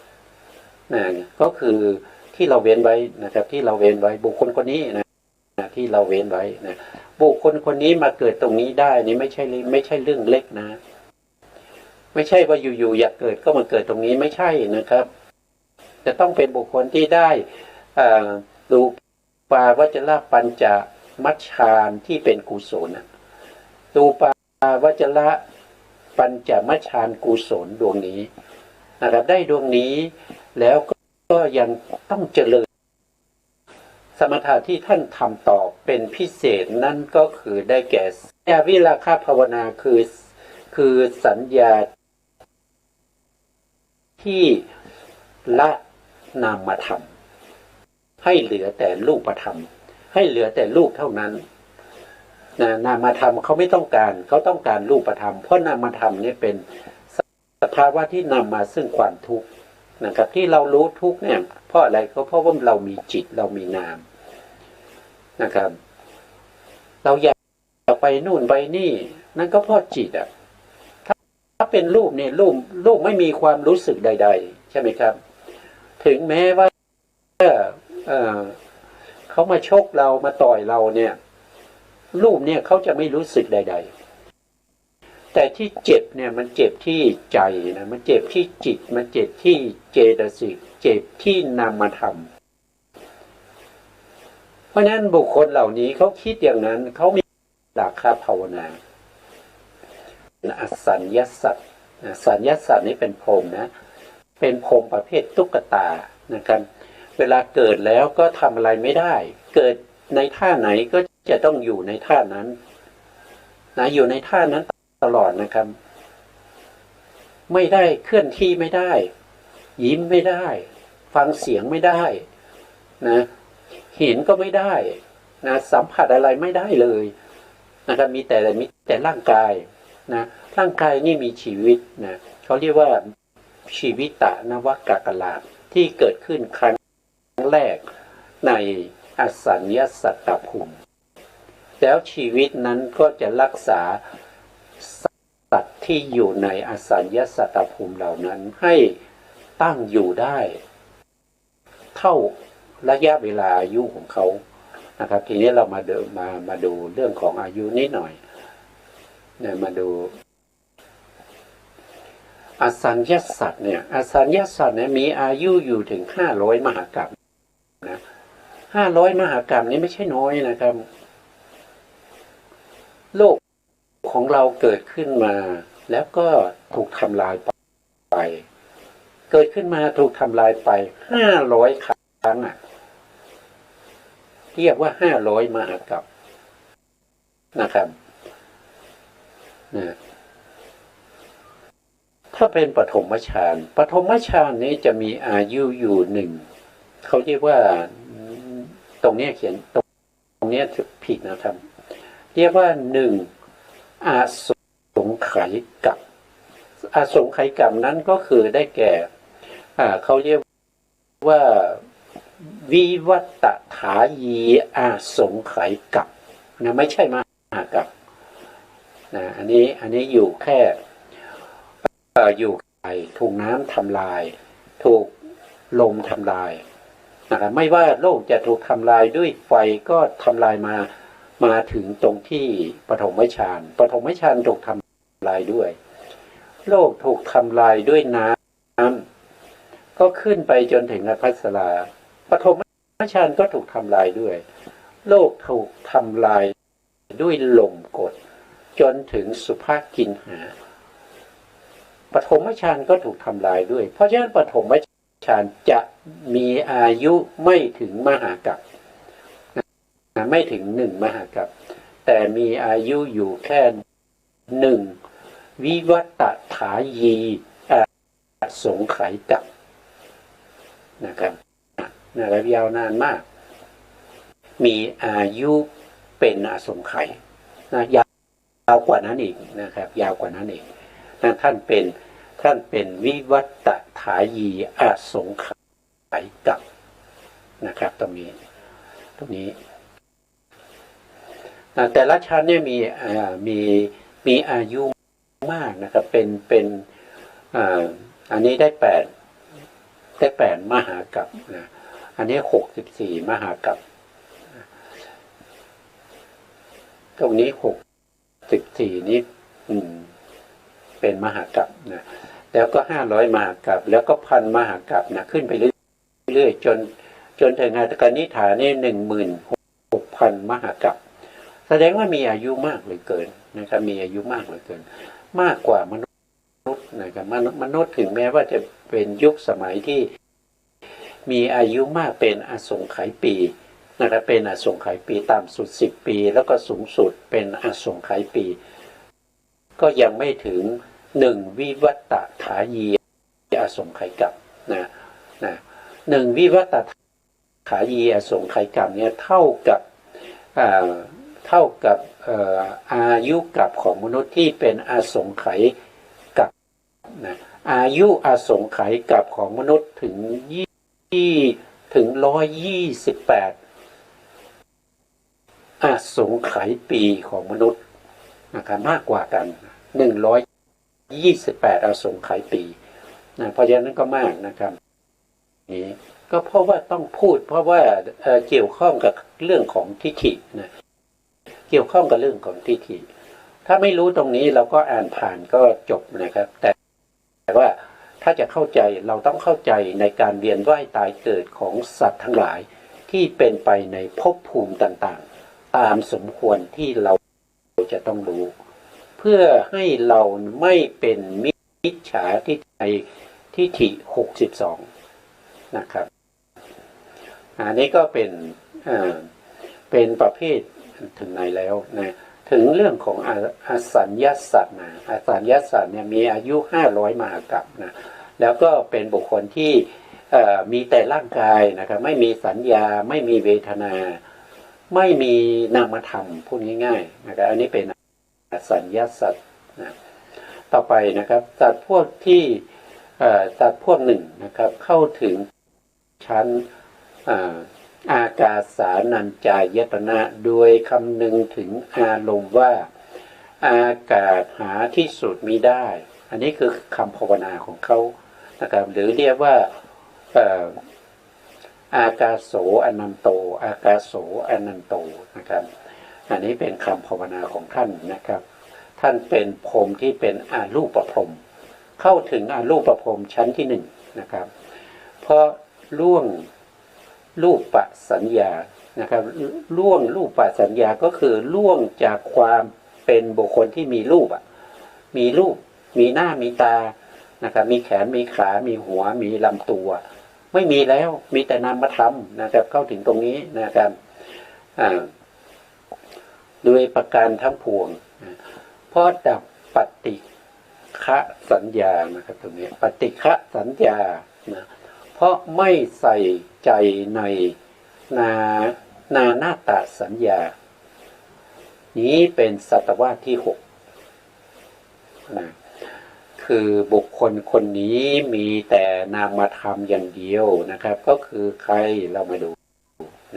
5นะก็คือที่เราเว้นไว้นะครับที่เราเว้นไว้บุคคลคนนี้นะที่เราเว้นไว้นะบุคคลคนนี้มาเกิดตรงนี้ได้นี่ไม่ใช่เรื่องเล็กนะไม่ใช่ว่าอยู่ๆอยากเกิดก็มาเกิดตรงนี้ไม่ใช่นะครับจะต้องเป็นบุคคลที่ได้รูปาวจระปัญจมัชฌานที่เป็นกุศลรูปาวจระปัญจมัชฌานกุศลดวงนี้นะครับได้ดวงนี้แล้วก็ยังต้องเจริญสมถะที่ท่านทำต่อเป็นพิเศษนั่นก็คือได้แก่วิราคะภาวนาคือสัญญาที่ละนามธรรมให้เหลือแต่รูปธรรมให้เหลือแต่รูปเท่านั้นนามธรรมเขาไม่ต้องการเขาต้องการรูปธรรมเพราะนามธรรมนี่เป็นสภาวะที่นำมาซึ่งความทุกข์นะครับที่เรารู้ทุกข์เนี่ยเพราะอะไรก็เพราะว่าเรามีจิตเรามีนามนะครับเราอยากไปนู่นไปนี่นั่นก็เพราะจิตถ้าเป็นรูปเนี่ยรูปไม่มีความรู้สึกใดๆใช่ไหมครับถึงแม้ว่าเขามาชกเรามาต่อยเราเนี่ยรูปเนี่ยเขาจะไม่รู้สึกใดๆ แต่ที่เจ็บเนี่ยมันเจ็บที่ใจนะมันเจ็บที่จิตมันเจ็บที่เจตสิกเจ็บที่นามธรรมเพราะฉะนั้นบุคคลเหล่านี้เขาคิดอย่างนั้นเขามีราคะภาวนาอสัญญาสัตว์สัญญาสัตว์นี้เป็นพรหมนะเป็นพรหมประเภทตุ๊กตานะครับเวลาเกิดแล้วก็ทำอะไรไม่ได้เกิดในท่าไหนก็จะต้องอยู่ในท่านั้นนะอยู่ในท่านั้นตลอดนะครับไม่ได้เคลื่อนที่ไม่ได้ยิ้มไม่ได้ฟังเสียงไม่ได้นะเห็นก็ไม่ได้นะสัมผัสอะไรไม่ได้เลยนะครับมีแต่ร่างกายนะร่างกายนี่มีชีวิตนะเขาเรียกว่าชีวิตะนวกกลาที่เกิดขึ้นครั้งแรกในอสัญญาสัตตภูมิแล้วชีวิตนั้นก็จะรักษาสัตว์ที่อยู่ในอสัญญาสัตตภูมิเหล่านั้นให้ตั้งอยู่ได้เท่าระยะเวลาอายุของเขานะครับทีนี้เรามาดูเรื่องของอายุนิดหน่อยเนี่ยมาดูอสัญญาสัตว์เนี่ยอสัญญาสัตว์เนี่ยมีอายุอยู่ถึง500 มหากรัมนะ500 มหากรัมนี่ไม่ใช่น้อยนะครับโลกของเราเกิดขึ้นมาแล้วก็ถูกทำลายไปเกิดขึ้นมาถูกทำลายไป500 ครั้งเรียกว่า500 มหากรัมนะครับนะถ้าเป็นปฐมฌานนี้จะมีอายุอยู่1เขาเรียกว่าตรงนี้เขียนตรงนี้ผิดนะครับเรียกว่า1อาสงไขยกัปอาสงไขยกัปนั้นก็คือได้แก่เขาเรียกว่าวิวัตถายีอาสงไขยกัปนะไม่ใช่มหากัปนะอันนี้อยู่แค่อยู่ไปถูกน้ำทำลายถูกลมทำลายนะครับไม่ว่าโลกจะถูกทำลายด้วยไฟก็ทำลายมาถึงตรงที่ปฐมฌานถูกทำลายด้วยโลกถูกทำลายด้วยน้ำก็ขึ้นไปจนถึงอภัสราปฐมฌานก็ถูกทำลายด้วยโลกถูกทำลายด้วยลมกดจนถึงสุภกินหาปฐมฌานก็ถูกทำลายด้วยเพราะฉะนั้นปฐมฌานจะมีอายุไม่ถึงมหากัปไม่ถึง1 มหากัปแต่มีอายุอยู่แค่1วิวัตถายีอสงไขยกัปนะครับยาวนานมากมีอายุเป็นอสงไขยยาวกว่านั้นอีกนะครับยาวกว่านั้นอีกท่านเป็นวิวัตถายีอสงไขยกัปนะครับตรงนี้แต่ละชั้นเนี่ยมีอายุมากนะครับเป็นอันนี้ได้8 มหากัปนะอันนี้64 มหากัปตรงนี้64นี้เป็นมหากัปนะแล้วก็500 มหากัปแล้วก็1,000 มหากัปนะขึ้นไปเรื่อยๆจนถึงอากนิฐานี่16,000 มหากัปแสดงว่ามีอายุมากเหลือเกินนะครับมีอายุมากเหลือเกินมากกว่ามนุษย์นะครับมนุษย์ถึงแม้ว่าจะเป็นยุคสมัยที่มีอายุมากเป็นอสงไขยปีนะครับเป็นอสงไขยปีต่ำสุด10 ปีแล้วก็สูงสุดเป็นอสงไขยปีก็ยังไม่ถึง1วิวัตถายีอสงไขยกัปนะ1วิวัตถายีอสงไขยกัปเนี่ยเท่ากับอายุกัปของมนุษย์ที่เป็นอสงไขยกัปนะอายุอสงไขยกัปของมนุษย์ถึง128อสงไขยปีของมนุษย์นะครับมากกว่ากัน128อสงไขยปีนะเพราะฉะนั้นก็มากนะครับนี้ก็เพราะว่าต้องพูดเพราะว่าเกี่ยวข้องกับเรื่องของทิฏฐินะเกี่ยวข้องกับเรื่องของทิฏฐิ ถ้าไม่รู้ตรงนี้เราก็อ่านผ่านก็จบนะครับแต่ว่าถ้าจะเข้าใจเราต้องเข้าใจในการเวียนว่ายตายเกิดของสัตว์ทั้งหลายที่เป็นไปในภพภูมิต่างๆตามสมควรที่เราจะต้องรู้เพื่อให้เราไม่เป็นมิจฉาทิฏฐิ62นะครับอันนี้ก็เป็นประเภทถึงไหนแล้วนะถึงเรื่องของอสัญญาสัตว์นะอสัญญาสัตว์เนี่ยมีอายุ500มหากัปนะแล้วก็เป็นบุคคลที่มีแต่ร่างกายนะครับไม่มีสัญญาไม่มีเวทนาไม่มีนามธรรมพูดง่ายๆนะครับอันนี้เป็นอสัญญาสัตว์นะต่อไปนะครับสัตว์พวกที่สัตว์พวกหนึ่งนะครับเข้าถึงชั้นอากาสานัญจายตนะโดยคำนึงถึงอารมณ์ว่าอากาศหาที่สุดมิได้อันนี้คือคำภาวนาของเขานะครับหรือเรียกว่าอากาโสอนันโตอากาโสอนันโตนะครับอันนี้เป็นคำภาวนาของท่านนะครับท่านเป็นพรหมที่เป็นอารูปพรหมเข้าถึงอารูปพรหมชั้นที่หนึ่งนะครับเพราะล่วงรูปปสัญญานะครับล่วงรูปปสัญญาก็คือล่วงจากความเป็นบุคคลที่มีรูปมีรูปมีหน้ามีตานะครับมีแขนมีขามีหัวมีลำตัวไม่มีแล้วมีแต่นามธรรมนะครับเข้าถึงตรงนี้นะครับด้วยประการทั้งปวงเพราะดับปฏิฆะสัญญานะครับตรงนี้ปฏิฆะสัญญานะเพราะไม่ใส่ใจในนาตสัญญานี้เป็นสัตวาสที่6นะคือบุคคลคนนี้มีแต่นามธรรมอย่างเดียวนะครับก็คือใครเรามาดู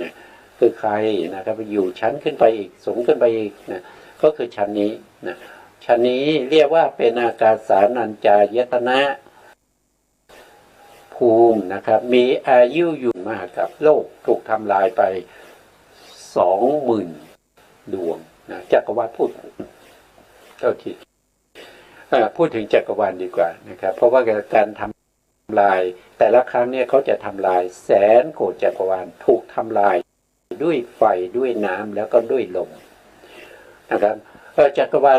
นะคือใครนะครับอยู่ชั้นขึ้นไปอีกสูงขึ้นไปอีกนะก็คือชั้นนี้นะชั้นนี้เรียกว่าเป็นอากาสานัญจายตนะภูมินะครับมีอายุอยู่มากกับโลกถูกทำลายไป 20,000 ดวงนะจักรวาลพูดถึงจักรวาลดีกว่านะครับเพราะว่าการทำลายแต่ละครั้งเนี่ยเขาจะทำลายแสนโกฏจักรวาลถูกทำลายด้วยไฟด้วยน้ำแล้วก็ด้วยลมนะครับจักรวาล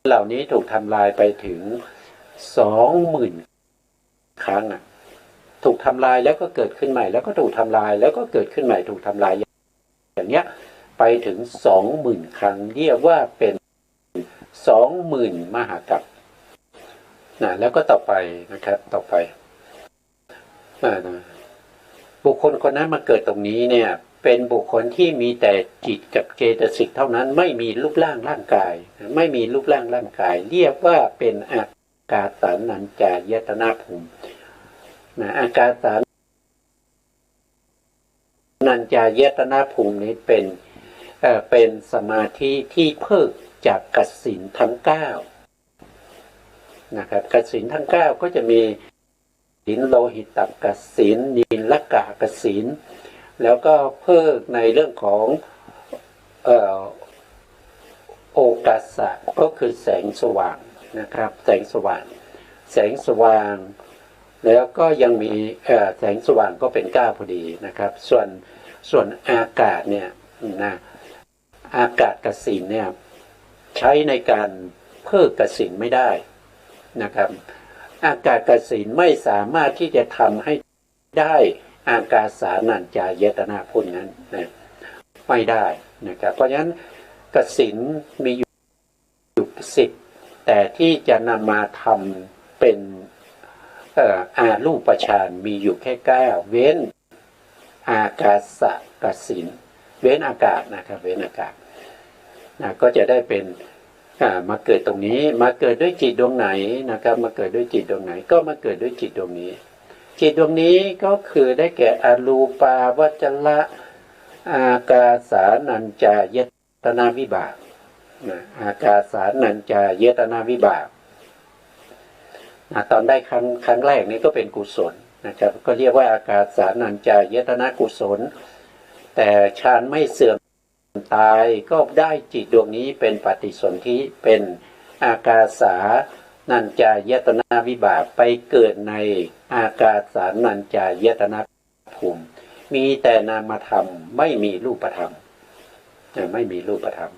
เหล่านี้ถูกทำลายไปถึง 20,000 ครั้งถูกทำลายแล้วก็เกิดขึ้นใหม่แล้วก็ถูกทำลายแล้วก็เกิดขึ้นใหม่ถูกทำลายอย่างเนี้ยไปถึง 20,000 ครั้งเรียกว่าเป็น 20,000 มหากัปนะแล้วก็ต่อไปนะครับต่อไปบุคคลคนนั้นมาเกิดตรงนี้เนี่ยเป็นบุคคลที่มีแต่จิตกับเจตสิกเท่านั้นไม่มีรูปร่างร่างกายไม่มีรูปร่างร่างกายเรียกว่าเป็นอากาสานัญจายตนะภูมินะอากาสานัญจายตนะภูมินี้เป็นสมาธิที่เพิกจากกสิณทั้ง9นะครับกสิณทั้ง9ก็จะมีสินโลหิตกสิณนิลกะกสิณแล้วก็เพิกในเรื่องของโอกาสะก็คือแสงสว่างนะครับแสงสว่างแล้วก็ยังมีแสงสว่างก็เป็น9พอดีนะครับส่วนอากาศเนี่ยนะอากาศกสิณเนี่ยใช้ในการเพิกกสิณไม่ได้นะครับอากาศกสิณไม่สามารถที่จะทำให้ได้อากาสานัญจายตนะภูมินั้นนะไม่ได้นะครับเพราะฉะนั้นกสิณมีอยู่10แต่ที่จะนำมาทำเป็นอารูปฌานมีอยู่แค่9เว้นอากาสกสิณเว้นอากาศนะครับเว้นอากาศนะก็จะได้เป็นมาเกิดตรงนี้มาเกิดด้วยจิตดวงไหนนะครับมาเกิดด้วยจิตดวงไหนก็มาเกิดด้วยจิตดวงนี้จิตดวงนี้ก็คือได้แก่อรูปาวจระอากาสานัญจายตนะวิบากอากาสานัญจายตนะวิบากตอนได้ครั้งแรกนี้ก็เป็นกุศลนะครับก็เรียกว่าอากาสานัญจายตนะกุศลแต่ฌานไม่เสื่อม ตายก็ได้จิตดวงนี้เป็นปฏิสนธิเป็นอากาสานัญจายตนะวิบากไปเกิดในอากาสานัญจายตนะภูมิมีแต่นามธรรมไม่มีรูปธรรมไม่มีรูปธรรม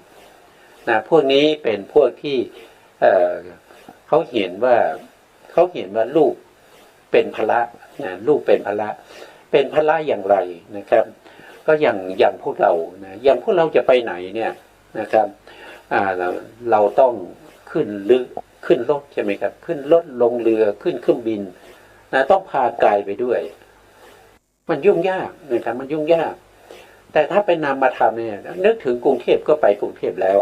พวกนี้เป็นพวกที่เขาเห็นว่ารูปเป็นภละรูปเป็นภละเป็นภละอย่างไรนะครับก็อย่างพวกเราอย่างพวกเราจะไปไหนเนี่ยนะครับเราต้องขึ้นรถใช่ไหมครับขึ้นรถลงเรือขึ้นเครื่องบินต้องพากายไปด้วยมันยุ่งยากนะครับมันยุ่งยากแต่ถ้าเป็นนามธรรมเนี่ยนึกถึงกรุงเทพก็ไปกรุงเทพแล้ว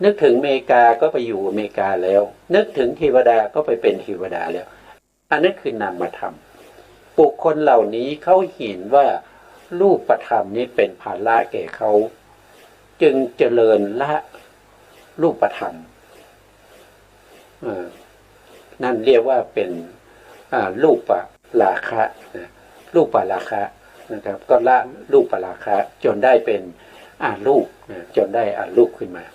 นึกถึงอเมริกาก็ไปอยู่อเมริกาแล้วนึกถึงเทวดาก็ไปเป็นเทวดาแล้วอันนั้นคือนามธรรมบุคคลเหล่านี้เขาเห็นว่ารูปธรรมนี้เป็นภาระแก่เขาจึงเจริญละรูปธรรมนั่นเรียกว่าเป็นรูปราคะรูปราคะนะครับก็ละรูปราคะจนได้เป็นรูปจนได้รูปขึ้นมา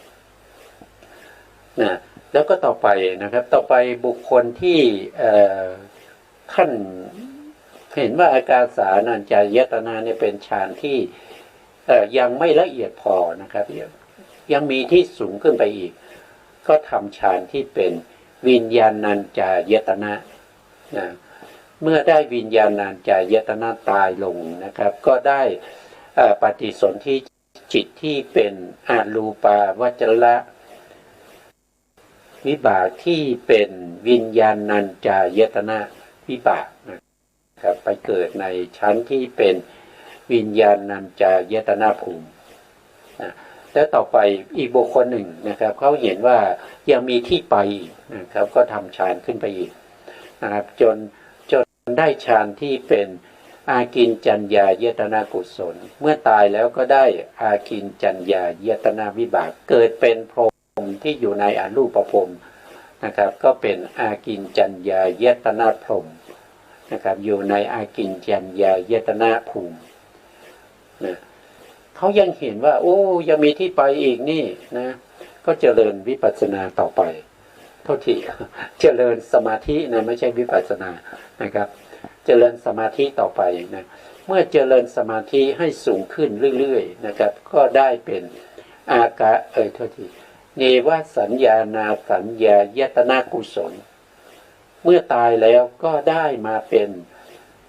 แล้วก็ต่อไปนะครับต่อไปบุคคลที่ขั้นเห็นว่าอากาสานัญจายตนะเนี่ยเป็นฌานที่ยังไม่ละเอียดพอนะครับยังมีที่สูงขึ้นไปอีกก็ทำฌานที่เป็นวิญญาณัญจายตนะเมื่อได้วิญญาณัญจายตนะตายลงนะครับก็ได้ปฏิสนธิจิตที่เป็นอรูปาวจระวิบากที่เป็นวิญญาณัญจายตนะวิบากนะครับไปเกิดในชั้นที่เป็นวิญญาณัญจายตนะภูมิแล้วต่อไปอีกบุคคลหนึ่งนะครับเขาเห็นว่ายังมีที่ไปนะครับก็ทำฌานขึ้นไปอีกนะครับจนได้ฌานที่เป็นอากินจัญญายตนะกุศลเมื่อตายแล้วก็ได้อากินจัญญายตนะวิบากเกิดเป็นพรหมที่อยู่ในอรูปภพนะครับก็เป็นอากินจัญญายตนะพรหมนะครับอยู่ในอากินจัญญายตนะภูมิเขายังเห็นว่าโอ้ยังมีที่ไปอีกนี่นะก็เจริญวิปัสสนาต่อไปเท่าที่เจริญสมาธินะไม่ใช่วิปัสสนานะครับเจริญสมาธิต่อไปนะเมื่อเจริญสมาธิให้สูงขึ้นเรื่อยๆนะครับก็ได้เป็นอากาเท่าที่เนวสัญญานาสัญญายตนะกุศลเมื่อตายแล้วก็ได้มาเป็น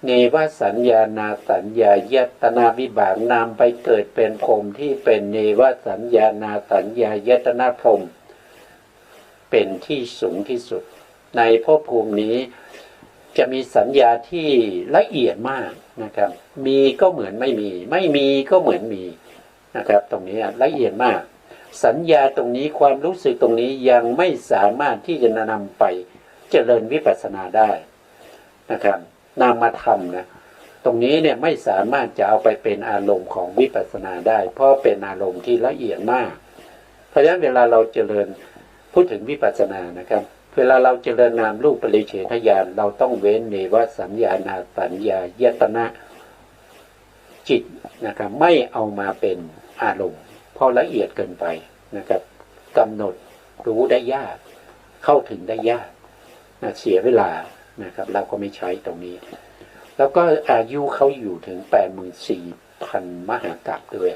เนวสัญญานาสัญญายตนะวิบากนำไปเกิดเป็นพรหมที่เป็นเนวสัญญานาสัญญายตนะพรหมเป็นที่สูงที่สุดในภพภูมินี้จะมีสัญญาที่ละเอียดมากนะครับมีก็เหมือนไม่มีก็เหมือนมีนะครับตรงนี้ละเอียดมากสัญญาตรงนี้ความรู้สึกตรงนี้ยังไม่สามารถที่จะนำไปเจริญวิปัสสนาได้นะครับนามธรรมนะตรงนี้เนี่ยไม่สามารถจะเอาไปเป็นอารมณ์ของวิปัสสนาได้เพราะเป็นอารมณ์ที่ละเอียดมากเพราะฉะนั้นเวลาเราเจริญพูดถึงวิปัสสนานะครับเวลาเราเจริญนามรูปปริเฉทญาณเราต้องเว้นเนวสัญญานาสัญญายตนะจิตนะครับไม่เอามาเป็นอารมณ์เพราะละเอียดเกินไปนะครับกำหนดรู้ได้ยากเข้าถึงได้ยากเสียเวลานะครับเราก็ไม่ใช้ตรงนี้แล้วก็อายุเขาอยู่ถึง 84,000 มหากรัปด้วย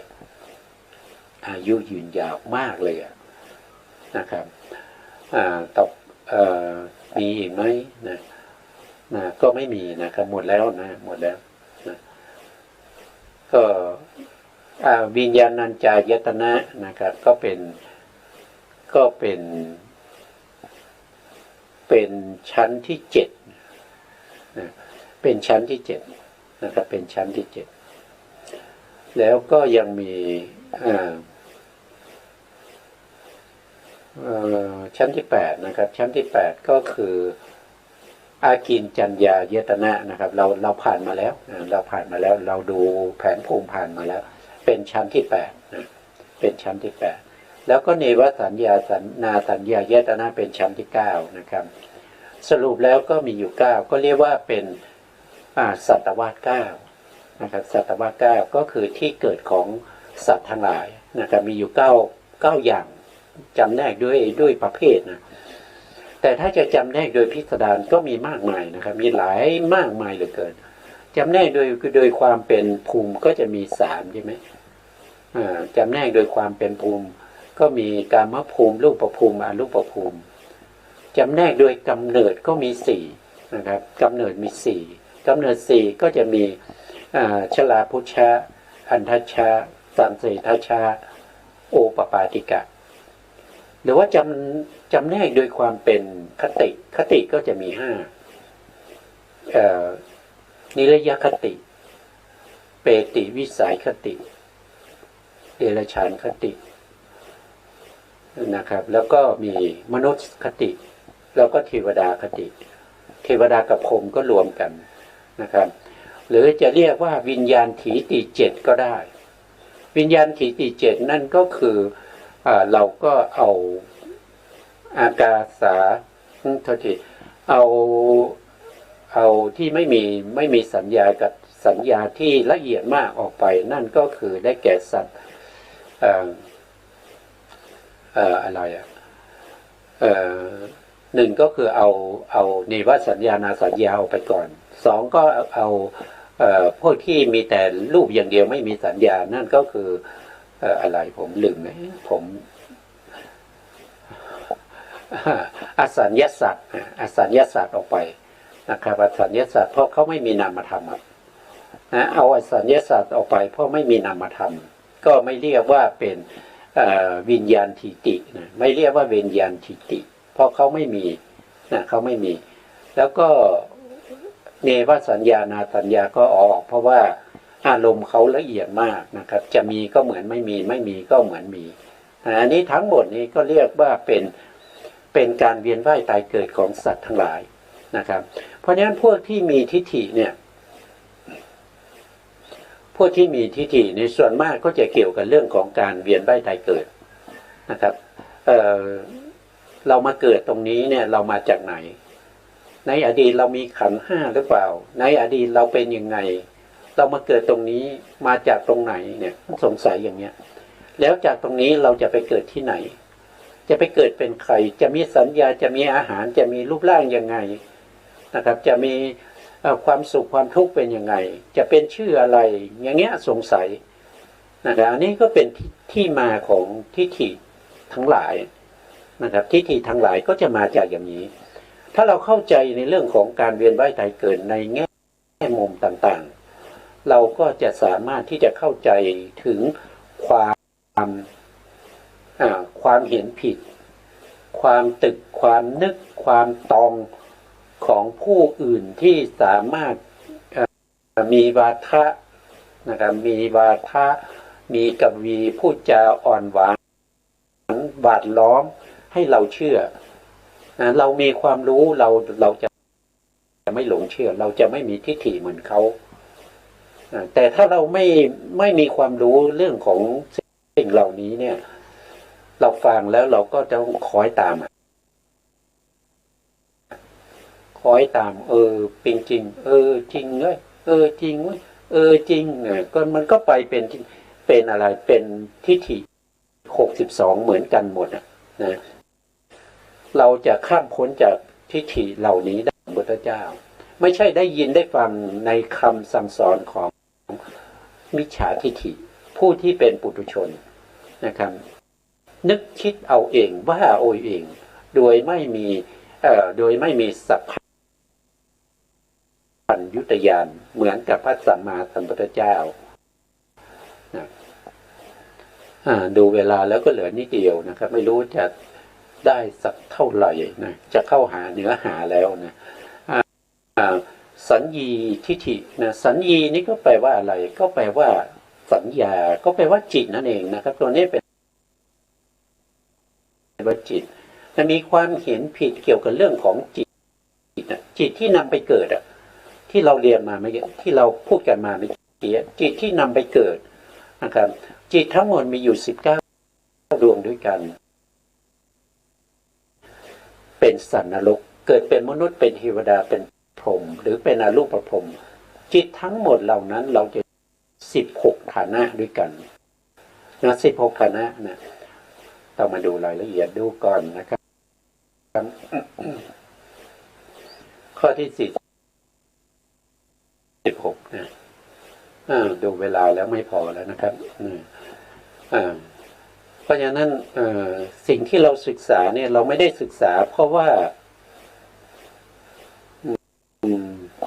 อายุยืนยาวมากเลยนะครับต่อมีอีกไหมก็ไม่มีนะครับหมดแล้วหมดแล้วก็วิญญาณัญจายตนะนะครับก็เป็นชั้นที่7เป็นชั้นที่7นะครับเป็นชั้นที่7แล้วก็ยังมีชั้นที่8นะครับชั้นที่8ก็คืออากินจัญญายตนะนะครับเราผ่านมาแล้วเราดูแผนภูมิผ่านมาแล้วเป็นชั้นที่8นะเป็นชั้นที่8แล้วก็เนวสัญญานาสัญญายตนะเป็นชั้นที่9นะครับสรุปแล้วก็มีอยู่9ก็เรียกว่าเป็นสัตวาส9นะครับสัตวาส9ก็คือที่เกิดของสัตว์ทั้งหลาย นะครับมีอยู่เก้าอย่างจำแนกด้วยประเภทนะแต่ถ้าจะจำแนกโดยพิสดารก็มีมากมายนะครับมีหลายมากมายเหลือเกินจำแนกโดยความเป็นภูมิก็จะมีสามใช่ไหมจำแนกโดยความเป็นภูมิก็มีกามภูมิรูปภูมิอรูปภูมิจำแนกโดยกำเนิดก็มีสี่นะครับกำเนิดมีสี่กำเนิดสี่ก็จะมีชลาพุชะอันทัชชะสังเสทัชชะโอปปาติกะหรือว่าจำแนกโดยความเป็นคติก็จะมีห้านิรยคติเปติวิสัยคติเดรัจฉานคตินะครับแล้วก็มีมนุษย์คติแล้วก็เทวดาคติเทวดากับพรหมก็รวมกันนะครับหรือจะเรียกว่าวิญญาณถีติเจ็ดก็ได้วิญญาณถีติเจ็ดนั่นก็คือเราก็เอาอากาสาโทษทีเอาที่ไม่มีสัญญากับสัญญาที่ละเอียดมากออกไปนั่นก็คือได้แก่สัตว์อะไรหนึ่งก็คือเอาเนวสัญญานาสัญญาออกไปก่อนสองก็เอาพวกที่มีแต่รูปอย่างเดียวไม่มีสัญญานั่นก็คืออะไรผมลืมไหมผมอสัญญาสัตว์อสัญญาสัตว์ออกไปนะครับอสัญญาสัตว์เพราะเขาไม่มีนามธรรมเอาอสัญญาสัตว์ออกไปเพราะไม่มีนามธรรมก็ไม่เรียกว่าเป็นวิญญาณทิฏฐินะไม่เรียกว่าวิญญาณทิฏฐิเพราะเขาไม่มีนะเขาไม่มีแล้วก็เนวสัญญานาสัญญาก็ออกเพราะว่าอารมณ์เขาละเอียดมากนะครับจะมีก็เหมือนไม่มีไม่มีก็เหมือนมีอันนี้ทั้งหมดนี้ก็เรียกว่าเป็นการเวียนว่ายตายเกิดของสัตว์ทั้งหลายนะครับเพราะฉะนั้นพวกที่มีทิฏฐิเนี่ยพวกที่มีทิฏฐิในส่วนมากก็จะเกี่ยวกับเรื่องของการเวียนว่ายตายเกิดนะครับเรามาเกิดตรงนี้เนี่ยเรามาจากไหนในอดีตเรามีขันธ์ห้าหรือเปล่าในอดีตเราเป็นยังไงเรามาเกิดตรงนี้มาจากตรงไหนเนี่ยสงสัยอย่างเนี้ยแล้วจากตรงนี้เราจะไปเกิดที่ไหนจะไปเกิดเป็นใครจะมีสัญญาจะมีอาหารจะมีรูปร่างยังไงนะครับจะมีความสุขความทุกข์เป็นยังไงจะเป็นชื่ออะไรอย่างเงี้ยสงสัยนะครับอันนี้ก็เป็นที่มาของทิฏฐิทั้งหลายนะครับทิฏฐิทั้งหลายก็จะมาจากอย่างนี้ถ้าเราเข้าใจในเรื่องของการเวียนว่ายตายเกิดในแง่มุมต่างๆเราก็จะสามารถที่จะเข้าใจถึงความเห็นผิดความตึกความนึกความตองของผู้อื่นที่สามารถมีวาทะนะครับมีวาทะมีกวีพูดจาอ่อนหวานบาดล้อมให้เราเชื่อเรามีความรู้เราจะไม่หลงเชื่อเราจะไม่มีทิฏฐิเหมือนเขาแต่ถ้าเราไม่มีความรู้เรื่องของสิ่งเหล่านี้เนี่ยเราฟังแล้วเราก็จะคอยตามเป็นจริงจริงเลยจริงเว้ยจริงก็มันก็ไปเป็นอะไรเป็นทิฏฐิ62เหมือนกันหมดนะเราจะข้ามพ้นจากทิฏฐิเหล่านี้ได้พระพุทธเจ้าไม่ใช่ได้ยินได้ฟังในคำสั่งสอนของมิจฉาทิฏฐิผู้ที่เป็นปุถุชนนะครับนึกคิดเอาเองว่าเอาเองโดยไม่มีสัพพัญญุตญาณเหมือนกับพระสัมมาสัมพุทธเจ้าดูเวลาแล้วก็เหลือนิดเดียวนะครับไม่รู้จะได้สักเท่าไหร่นะจะเข้าหาเนื้อหาแล้วนะสัญญีทิฏฐินะสัญญีนี่ก็แปลว่าอะไรก็แปลว่าสัญญาก็แปลว่าจิตนั่นเองนะครับตัวนี้เป็นว่าจิตมันมีความเห็นผิดเกี่ยวกับเรื่องของจิตจิตที่นำไปเกิดที่เราเรียนมาไม่ที่เราพูดกันมาเมื่อกี้จิตที่นำไปเกิดนะครับจิตทั้งหมดมีอยู่19ดวงด้วยกันเป็นสัตว์นรกเกิดเป็นมนุษย์เป็นเทวดาเป็นพรหมหรือเป็นอรูปพรหมจิตทั้งหมดเหล่านั้นเราจะ16ฐานะด้วยกัน 16คณะนะต้องมาดูรายละเอียดดูก่อนนะครับข้อที่46นะดูเวลาแล้วไม่พอแล้วนะครับเพราะฉะนั้นสิ่งที่เราศึกษาเนี่ยเราไม่ได้ศึกษาเพราะว่าเพ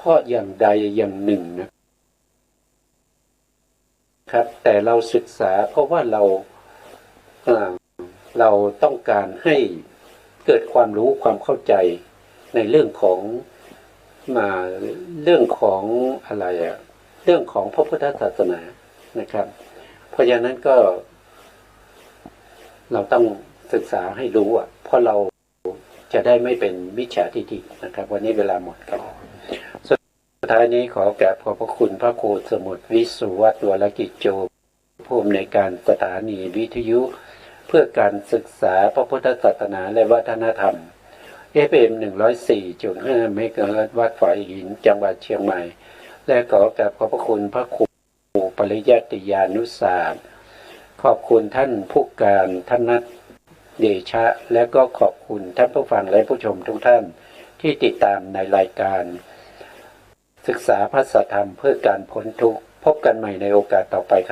ราะอย่างใดอย่างหนึ่งนะครับแต่เราศึกษาเพราะว่าเราต้องการให้เกิดความรู้ความเข้าใจในเรื่องของอะไรเรื่องของพระพุทธศาสนานะครับเพราะฉะนั้นก็เราต้องศึกษาให้รู้เพราะเราจะได้ไม่เป็นมิจฉาทิฏฐินะครับวันนี้เวลาหมดครับสุดท้ายนี้ขอกราบขอบพระคุณพระครูสมุทรวิสุวัฒน์วรกิจโจผู้อำนวยการสถานีวิทยุเพื่อการศึกษาพระพุทธศาสนาและวัฒนธรรม FM 104.5 เมกะเฮิรตซ์วัดฝายหินจังหวัดเชียงใหม่และขอกราบขอบพระคุณพระครูปริยัติยานุสาสตร์ขอบคุณท่านผู้การธนัทเดชะและก็ขอบคุณท่านผู้ฟังและผู้ชมทุกท่านที่ติดตามในรายการศึกษาพระธรรมเพื่อการพ้นทุกข์พบกันใหม่ในโอกาสต่อไปครับ